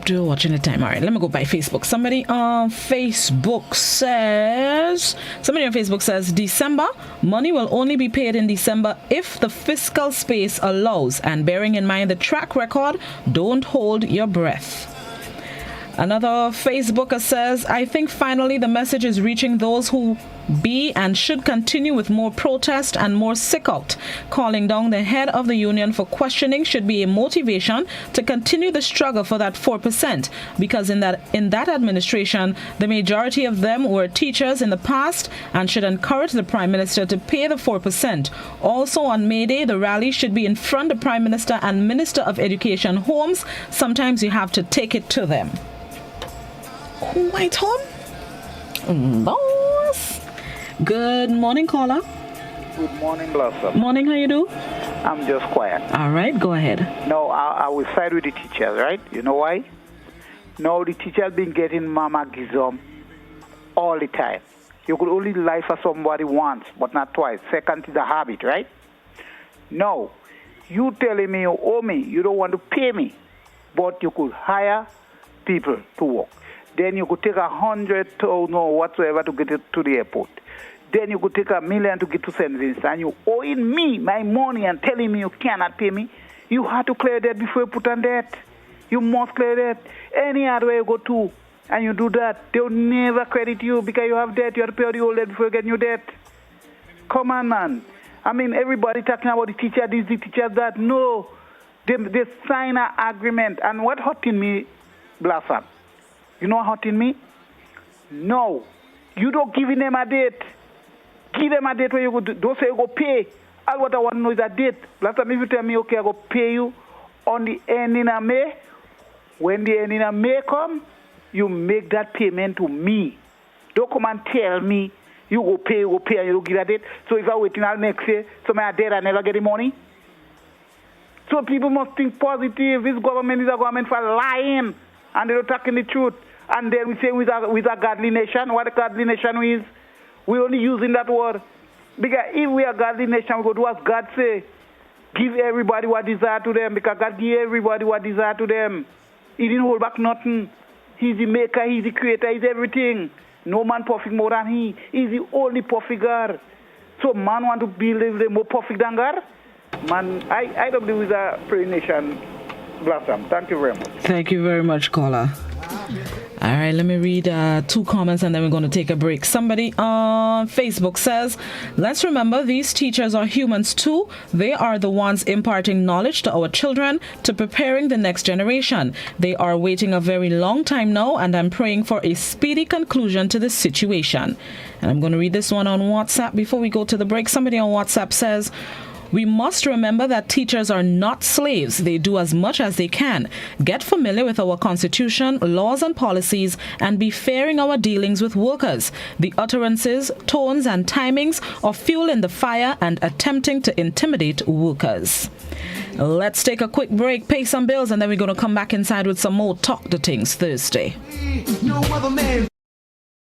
Watching the time. All right, let me go by Facebook. Somebody on Facebook says December money will only be paid in December if the fiscal space allows, and bearing in mind the track record, don't hold your breath. Another Facebooker says, I think finally the message is reaching those who be and should continue with more protest and more sick out. Calling down the head of the union for questioning should be a motivation to continue the struggle for that 4%, because in that administration, the majority of them were teachers in the past and should encourage the Prime Minister to pay the 4%. Also on May Day, the rally should be in front of the Prime Minister and Minister of Education homes. Sometimes you have to take it to them. Quite on. Boss. Good morning, caller. Good morning, Blossom. Morning, how you do? I'm just quiet. All right, go ahead. No, I will side with the teachers, right? You know why? No, the teachers been getting mama gizom all the time. You could only lie for somebody once, but not twice. Second is a habit, right? No, you telling me you owe me, you don't want to pay me, but you could hire people to work. Then you could take 100,000 or whatsoever to get it to the airport. Then you could take $1 million to get to St. Vincent, and you owing me my money and telling me you cannot pay me. You have to clear that before you put on debt. You must clear that. Any other way you go to, and you do that, they'll never credit you because you have debt. You have to pay all the old debt before you get new debt. Come on, man. I mean, everybody talking about the teacher this, the teacher that. No. They sign an agreement. And what hurting me, Blossom? You know what hurting me? No. You don't give them a date. Give them a date where you go. Don't say you go pay. All what I want to know is a date. Last time if you tell me, okay, I go pay you on the ending of May, when the ending of May come, you make that payment to me. Don't come and tell me you go pay, and you don't give a date. So if I wait until next year, so my dead, I never get the money. So people must think positive. This government is a government for lying, and they're talking the truth. And then we say with a godly nation. What a godly nation is, we're only using that word. Because if we are a godly nation, we go do as God say. Give everybody what desire to them, because God give everybody what desire to them. He didn't hold back nothing. He's the maker, he's the creator, he's everything. No man perfect more than he. He's the only perfect God. So man want to build more perfect than God? Man, I don't believe with a free nation, Blossom. Thank you very much. Thank you very much, caller. All right, let me read 2 comments and then we're going to take a break. Somebody on Facebook says, let's remember these teachers are humans too. They are the ones imparting knowledge to our children, to preparing the next generation. They are waiting a very long time now, and I'm praying for a speedy conclusion to this situation. And I'm going to read this one on WhatsApp before we go to the break. Somebody on WhatsApp says, we must remember that teachers are not slaves. They do as much as they can. Get familiar with our Constitution, laws and policies, and be fair in our dealings with workers. The utterances, tones, and timings are fueling the fire and attempting to intimidate workers. Let's take a quick break, pay some bills, and then we're going to come back inside with some more Talk to Things Thursday. No other man.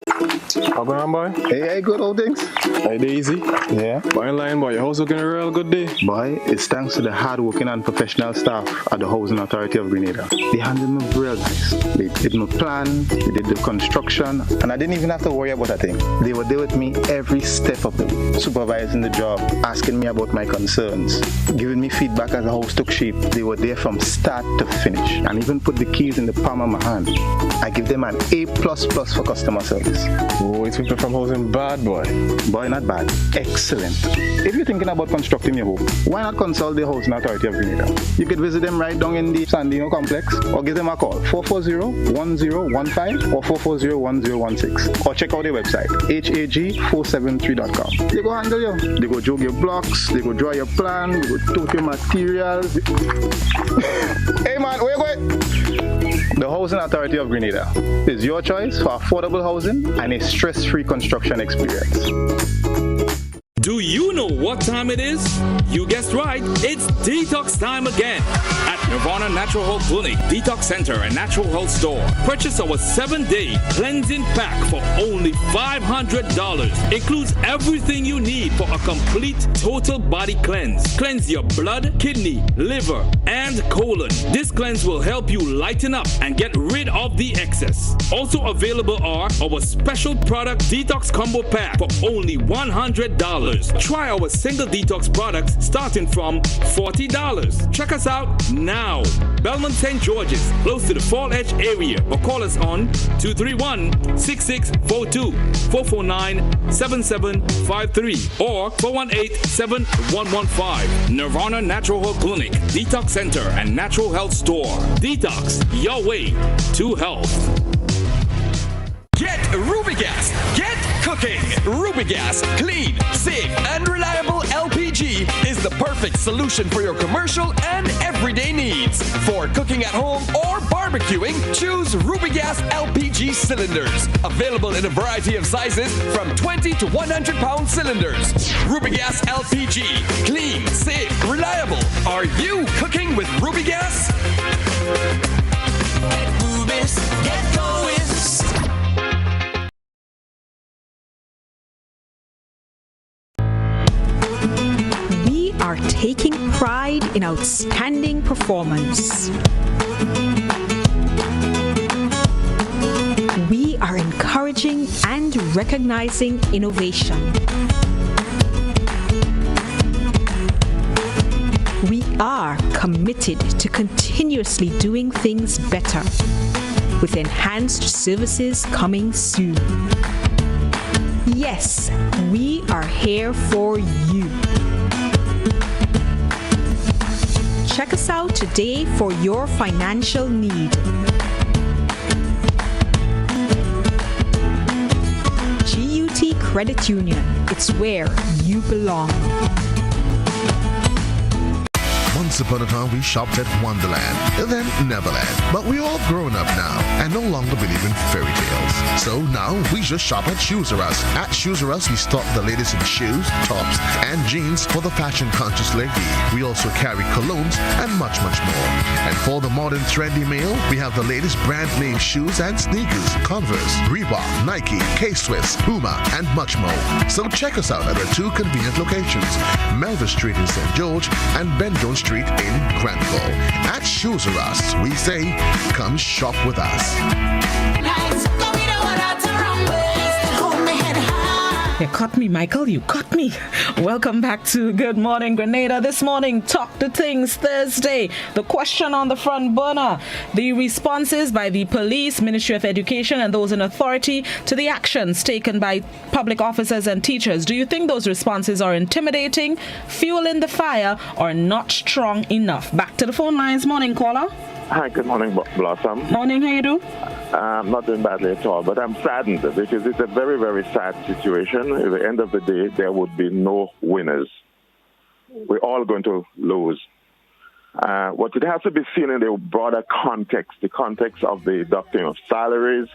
How going on, boy? Hey, good old things. Hey, Daisy. Yeah. Boy, in line, boy. Your house looking a real good day. Boy, it's thanks to the hard-working and professional staff at the Housing Authority of Grenada. They handled me real nice. They did my plan, they did the construction, and I didn't even have to worry about a thing. They were there with me every step of the way, supervising the job, asking me about my concerns, giving me feedback as the house took shape. They were there from start to finish, and even put the keys in the palm of my hand. I give them an A++ for customer service. Oh, it's people from housing bad, boy. Boy, not bad. Excellent. If you're thinking about constructing your home, why not consult the Housing Authority of Grenada? You could visit them right down in the Sandino complex, or give them a call, 440-1015 or 440-1016. Or check out their website, hag473.com. They go handle you. They go jog your blocks, they go draw your plan, they go tote your materials. Hey man, where you going? The Housing Authority of Grenada is your choice for affordable housing and a stress-free construction experience. Do you know what time it is? You guessed right, it's detox time again. At Nirvana Natural Health Clinic, Detox Center, and Natural Health Store. Purchase our 7-day cleansing pack for only $500. Includes everything you need for a complete total body cleanse. Cleanse your blood, kidney, liver, and colon. This cleanse will help you lighten up and get rid of the excess. Also available are our special product Detox Combo Pack for only $100. Try our single detox products starting from $40. Check us out now. Belmont St. George's, close to the Fall Edge area, or call us on 231-6642, 449-7753, or 418-7115. Nirvana Natural Health Clinic, Detox Center, and Natural Health Store. Detox, your way to health. Get Rubigas. Get cooking. Rubigas, clean, safe, and reliable LPG is the perfect solution for your commercial and everyday needs. For cooking at home or barbecuing, choose Rubigas LPG cylinders. Available in a variety of sizes from 20 to 100 pound cylinders. Rubigas LPG, clean, safe, reliable. Are you cooking with Rubigas? Get Rubis, get going. Are taking pride in outstanding performance. We are encouraging and recognizing innovation. We are committed to continuously doing things better, with enhanced services coming soon. Yes, we are here for you. Check us out today for your financial need. GUT Credit Union, it's where you belong. Once upon a time, we shopped at Wonderland, then Neverland. But we're all grown up now and no longer believe in fairy tales. So now we just shop at Shoes R Us. At Shoes R Us, we stock the latest in shoes, tops, and jeans for the fashion-conscious lady. We also carry colognes and much, much more. And for the modern trendy male, we have the latest brand-name shoes and sneakers, Converse, Reebok, Nike, K-Swiss, Puma, and much more. So check us out at our two convenient locations, Melville Street in St. George and Ben Jones Street in Granville. At Shoes R Us, we say, come shop with us. You caught me, Michael. You caught me. Welcome back to Good Morning Grenada. This morning, Talk the Things Thursday. The question on the front burner. The responses by the police, Ministry of Education, and those in authority to the actions taken by public officers and teachers. Do you think those responses are intimidating, fueling the fire, or not strong enough? Back to the phone lines. Morning, caller. Hi, good morning, Blossom. Morning, how you do? I'm not doing badly at all, but I'm saddened because it's a very, very sad situation. At the end of the day, there would be no winners. We're all going to lose. What it has to be seen in the broader context, the context of the deducting of salaries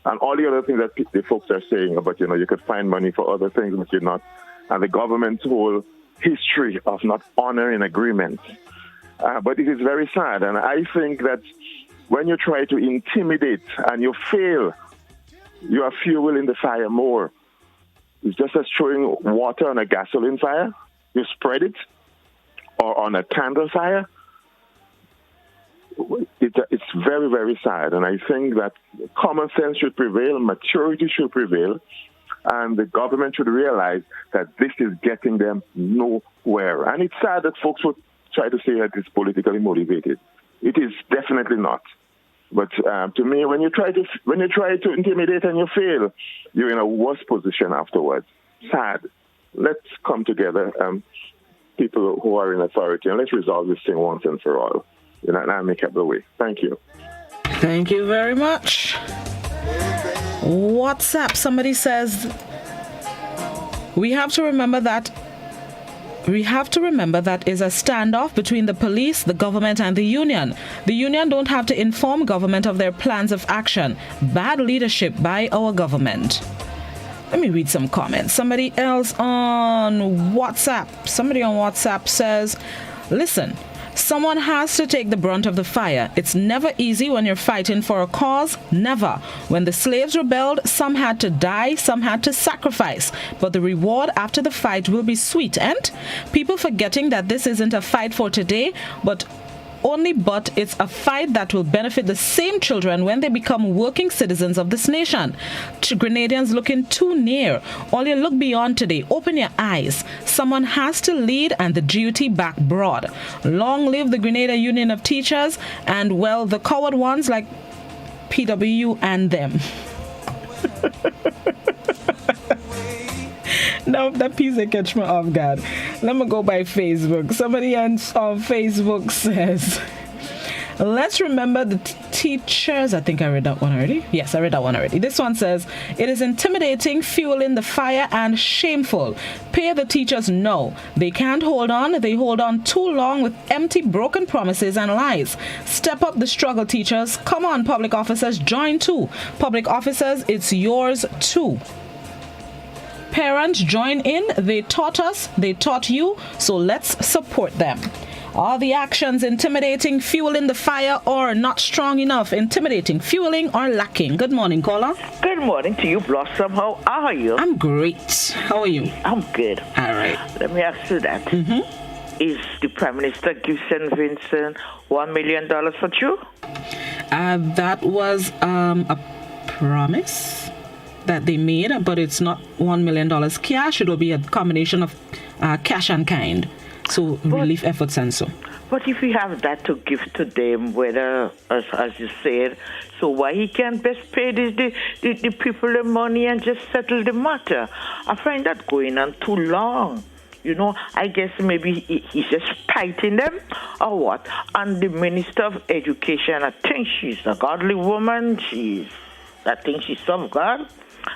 and all the other things that the folks are saying about, you could find money for other things, but you're not. And the government's whole history of not honoring agreements. But it is very sad, and I think that when you try to intimidate and you fail, you are fueling the fire more. It's just as throwing water on a gasoline fire. You spread it, or on a candle fire. It's very, very sad, and I think that common sense should prevail, maturity should prevail, and the government should realize that this is getting them nowhere. And it's sad that folks would try to say that it's politically motivated. It is definitely not. But to me, when you try to intimidate and you fail, you're in a worse position afterwards. Sad. Let's come together, people who are in authority, and let's resolve this thing once and for all. And make up the way. Thank you. Thank you very much. WhatsApp, somebody says, we have to remember that is a standoff between the police, the government, and the union. The union don't have to inform government of their plans of action. Bad leadership by our government. Let me read some comments. Somebody on WhatsApp says, listen, someone has to take the brunt of the fire. It's never easy when you're fighting for a cause. Never. When the slaves rebelled, some had to die, some had to sacrifice. But the reward after the fight will be sweet. And people forgetting that this isn't a fight for today, but only, but it's a fight that will benefit the same children when they become working citizens of this nation. To Grenadians looking too near. All you look beyond today. Open your eyes. Someone has to lead and the duty back broad. Long live the Grenada Union of Teachers and, well, the coward ones like PWU and them. Now that piece that catch me off guard. Let me go by Facebook. Somebody on Facebook says, let's remember the teachers. I think I read that one already. Yes, I read that one already. This one says, it is intimidating, fueling the fire, and shameful. Pay the teachers no. They can't hold on. They hold on too long with empty, broken promises and lies. Step up the struggle, teachers. Come on, public officers, join too. Public officers, it's yours too. Parents, join in. They taught us, they taught you, so let's support them. Are the actions intimidating, fueling the fire, or not strong enough? Intimidating, fueling, or lacking? Good morning, caller. Good morning to you, Blossom. How are you? I'm great. How are you? I'm good. All right. Let me ask you that. Is the Prime Minister give St. Vincent $1 million for you? That was a promise that they made, but it's not $1 million cash. It will be a combination of cash and kind. So relief efforts and so. But if you have that to give to them, whether, as you said, so why he can't best pay the people the money and just settle the matter? I find that going on too long. You know, I guess maybe he's just fighting them or what? And the Minister of Education, I think she's a godly woman. I think she's of God.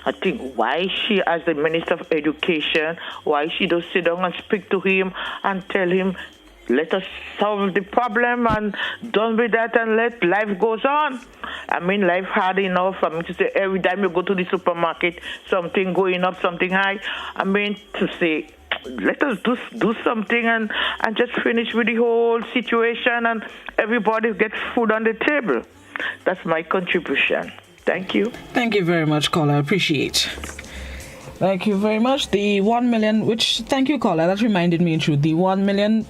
I think why she, as the Minister of Education, why she does sit down and speak to him and tell him, let us solve the problem and done with that and let life goes on. I mean, life hard enough. I mean, to say every time you go to the supermarket, something going up, something high. I mean, to say, let us do something and just finish with the whole situation and everybody gets food on the table. That's my contribution. Thank you. Thank you very much, caller. I appreciate. Thank you very much. The 1 million, which, thank you, caller. That reminded me in truth. The 1 million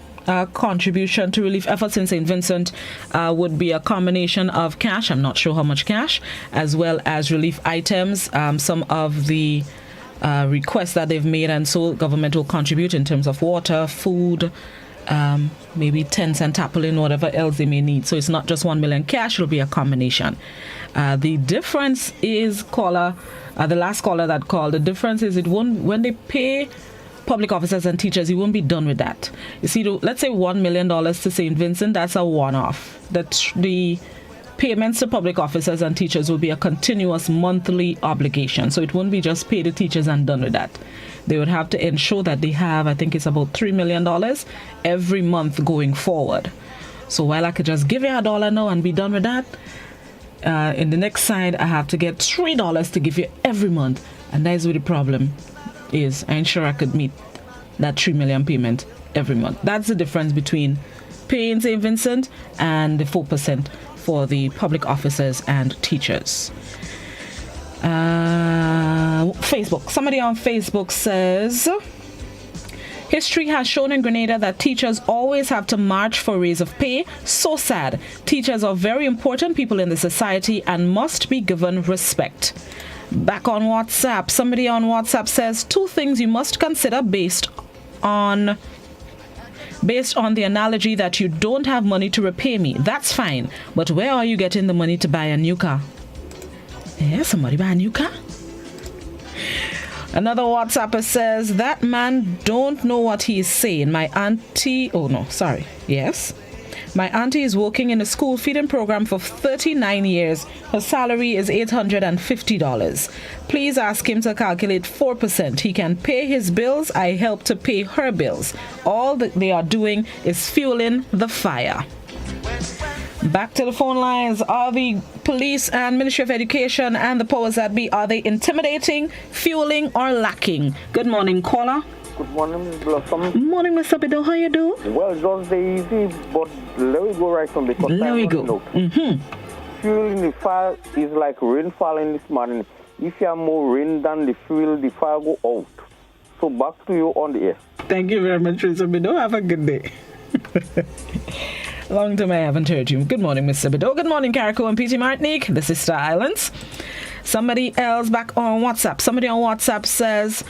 contribution to relief efforts in St. Vincent would be a combination of cash. I'm not sure how much cash, as well as relief items. Some of the requests that they've made, and so government will contribute in terms of water, food, maybe tents and tarpaulin, whatever else they may need. So it's not just 1 million cash, it'll be a combination. The difference is, caller, the last caller that called, the difference is it won't, when they pay public officers and teachers, you won't be done with that. You see, let's say $1 million to St. Vincent, that's a one-off. The payments to public officers and teachers will be a continuous monthly obligation. So it won't be just pay the teachers and done with that. They would have to ensure that they have, I think it's about $3 million every month going forward. So while I could just give you $1 now and be done with that, in the next side, I have to get $3 to give you every month. And that is where the problem is. I ain't sure I could meet that 3 million payment every month. That's the difference between paying St. Vincent and the 4% for the public officers and teachers. Facebook. Somebody on Facebook says, history has shown in Grenada that teachers always have to march for raise of pay. So sad. Teachers are very important people in the society and must be given respect. Back on WhatsApp, somebody on WhatsApp says, 2 things you must consider based on the analogy that you don't have money to repay me. That's fine, but where are you getting the money to buy a new car? Yeah, somebody buy a new car? Another WhatsApper says, that man don't know what he is saying. My auntie, yes. My auntie is working in a school feeding program for 39 years. Her salary is $850. Please ask him to calculate 4%. He can pay his bills. I help to pay her bills. All that they are doing is fueling the fire. Back to the phone lines. Are the police and Ministry of Education and the powers that be, are they intimidating, fueling, or lacking? Good morning, caller. Good morning, Ms. Blossom. Morning, Mr. Bido. How you do? Well, just easy, but let me go right from the because there we go. Fuel in the fire is like rain falling this morning. If you have more rain than the fuel, the fire go out. So back to you on the air. Thank you very much, Mr. Bido. Have a good day. Long time I haven't heard you. Good morning, Mr. Bido. Good morning, Carrico and PT Martinique. This is Star Islands. Somebody else back on WhatsApp. Somebody on WhatsApp says,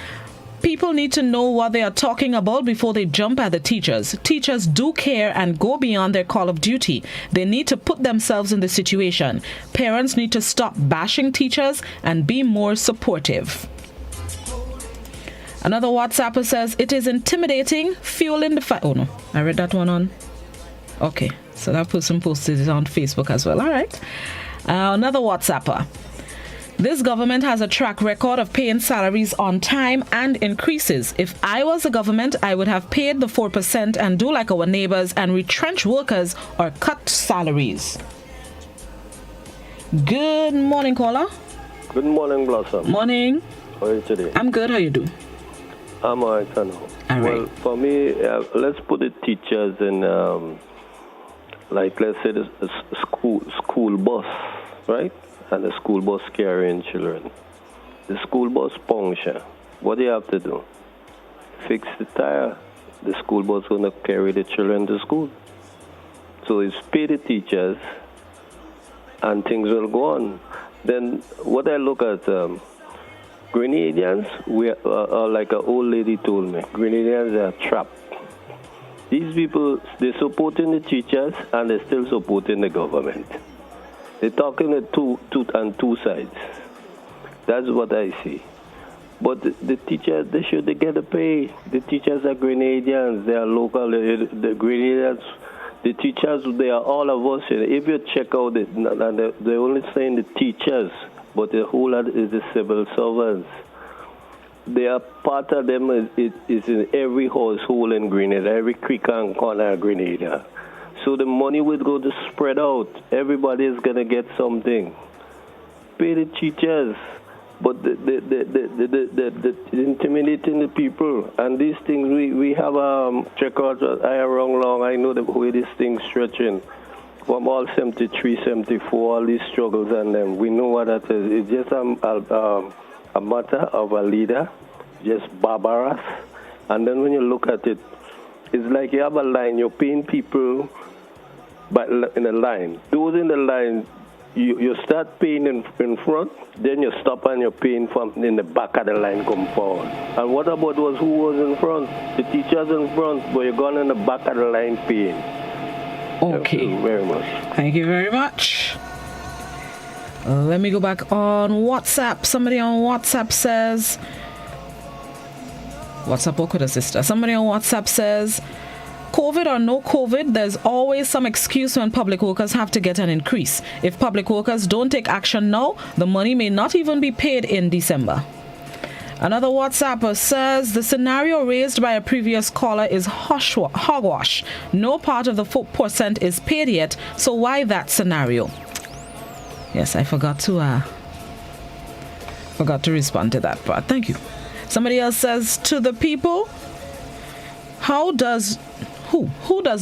people need to know what they are talking about before they jump at the teachers. Teachers do care and go beyond their call of duty. They need to put themselves in the situation. Parents need to stop bashing teachers and be more supportive. Another WhatsApper says, it is intimidating, fueling the fight. Oh no, I read that one on. Okay, so that person posted it on Facebook as well. All right. Another WhatsApper. This government has a track record of paying salaries on time and increases. If I was the government, I would have paid the 4% and do like our neighbors and retrench workers or cut salaries. Good morning, caller. Good morning, Blossom. Morning. How are you today? I'm good. How you do? I'm all right, I know. All right. Well, for me, let's put the teachers in, like, let's say the school bus, right? And the school bus carrying children. The school bus puncture. What do you have to do? Fix the tire. The school bus going to carry the children to school. So it's pay the teachers and things will go on. Then what I look at, Grenadians, we are like an old lady told me, Grenadians are trapped. These people, they're supporting the teachers and they're still supporting the government. They're talking at two sides. That's what I see. But the teachers, they should get a pay. The teachers are Grenadians. They are local. The Grenadians, the teachers, they are all of us. If you check out it, they're only saying the teachers, but the whole lot is the civil servants. They are part of them is in every household in Grenada, every creek and corner of Grenada. So the money would go to spread out. Everybody is going to get something. Pay the teachers, but the intimidating the people. And these things, we have check out, I wrong long, I know the way this thing's stretching. From all 73, 74, all these struggles and them, we know what that is. It's just a matter of a leader, just barbarous. And then when you look at it, it's like you have a line, you're paying people but in a line. Those in the line, you start paying in front, then you stop and you're paying from in the back of the line come forward. And what about those who was in front? The teachers in front, but you're going in the back of the line paying. Okay. Thank you very much. Thank you very much. Let me go back on WhatsApp. Somebody on WhatsApp says, WhatsApp work with a sister. Somebody on WhatsApp says, COVID or no COVID, there's always some excuse when public workers have to get an increase. If public workers don't take action now, the money may not even be paid in December. Another WhatsApper says the scenario raised by a previous caller is hogwash. No part of the 4% is paid yet, so why that scenario? Yes, I forgot to respond to that part. Thank you. Somebody else says, to the people, who does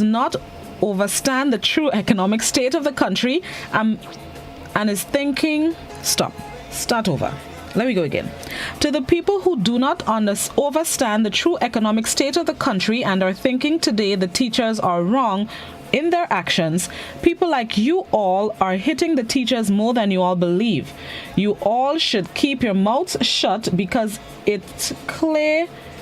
not understand the true economic state of the country and is thinking, start over. Let me go again. To the people who do not understand the true economic state of the country and are thinking today the teachers are wrong in their actions, people like you all are hitting the teachers more than you all believe. You all should keep your mouths shut because it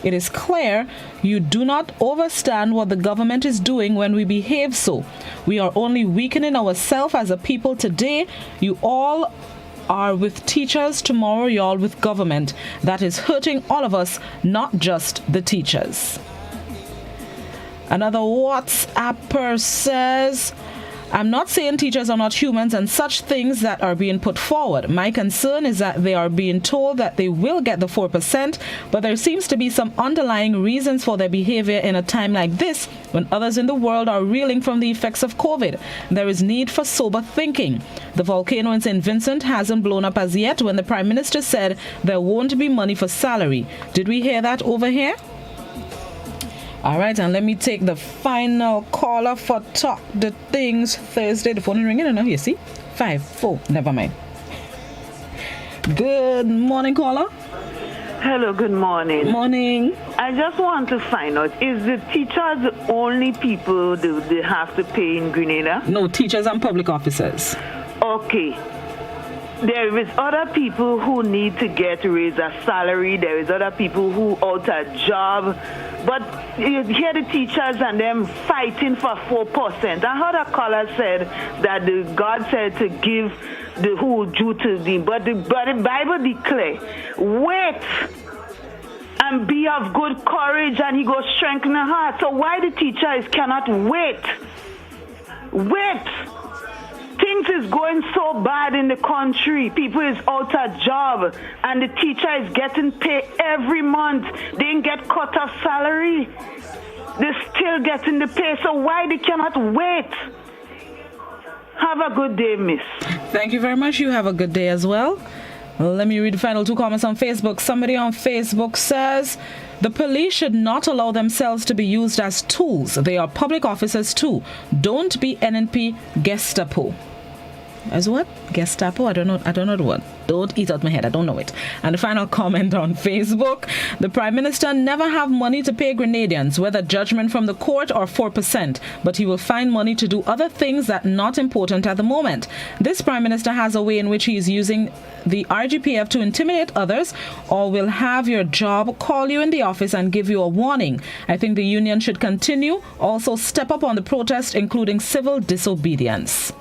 is clear you do not understand what the government is doing when we behave so. We are only weakening ourselves as a people today. You all are with teachers, tomorrow you're all with government. That is hurting all of us, not just the teachers. Another WhatsApper says, I'm not saying teachers are not humans and such things that are being put forward. My concern is that they are being told that they will get the 4%, but there seems to be some underlying reasons for their behavior in a time like this when others in the world are reeling from the effects of COVID. There is need for sober thinking. The volcano in St. Vincent hasn't blown up as yet when the Prime Minister said there won't be money for salary. Did we hear that over here? All right, and let me take the final caller for Talk the Things Thursday. The phone is ringing, you see? 5-4, never mind. Good morning, caller. Hello, good morning. Morning. I just want to find out, is the teachers the only people they have to pay in Grenada? No, teachers and public officers. Okay. There is other people who need to get raised a salary. There is other people who out a job. But you hear the teachers and them fighting for 4%. I heard a caller said that God said to give the who due to them. But the Bible declare, wait and be of good courage, and he goes strengthen the heart. So why the teachers cannot wait? Wait. Things is going so bad in the country. People is out of job, and the teacher is getting paid every month. They didn't get cut off salary. They're still getting the pay. So why they cannot wait? Have a good day, miss. Thank you very much. You have a good day as well. Let me read the final 2 comments on Facebook. Somebody on Facebook says, the police should not allow themselves to be used as tools. They are public officers too. Don't be NNP Gestapo. As what? Gestapo? I don't know the word. Don't eat out my head. I don't know it. And the final comment on Facebook. The Prime Minister never have money to pay Grenadians, whether judgment from the court or 4%. But he will find money to do other things that are not important at the moment. This Prime Minister has a way in which he is using the RGPF to intimidate others, or will have your job, call you in the office and give you a warning. I think the union should continue. Also step up on the protest, including civil disobedience.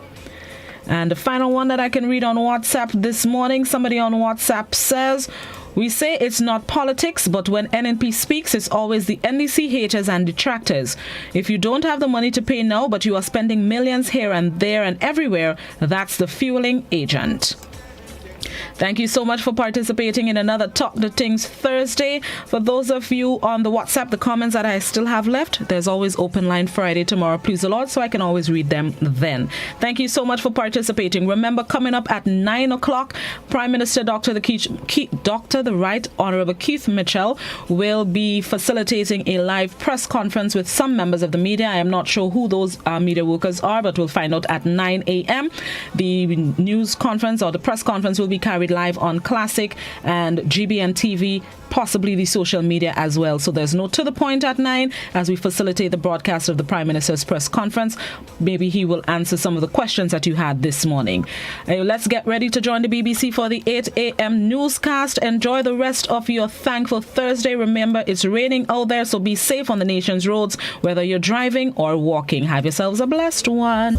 And the final one that I can read on WhatsApp this morning, somebody on WhatsApp says, we say it's not politics, but when NNP speaks, it's always the NDC haters and detractors. If you don't have the money to pay now, but you are spending millions here and there and everywhere, that's the fueling agent. Thank you so much for participating in another Talk the Things Thursday. For those of you on the WhatsApp, the comments that I still have left, there's always Open Line Friday tomorrow, please the Lord, so I can always read them then. Thank you so much for participating. Remember, coming up at 9 o'clock, Prime Minister Dr. the Right Honorable Keith Mitchell will be facilitating a live press conference with some members of the media. I am not sure who those media workers are, but we'll find out at 9 a.m. The news conference or the press conference will be carried live on Classic and GBN TV, possibly the social media as well. So there's no To The Point at 9 as we facilitate the broadcast of the Prime Minister's press conference. Maybe he will answer some of the questions that you had this morning. Let's get ready to join the BBC for the 8 a.m. newscast. Enjoy the rest of your thankful Thursday. Remember, it's raining out there, so be safe on the nation's roads, whether you're driving or walking. Have yourselves a blessed one.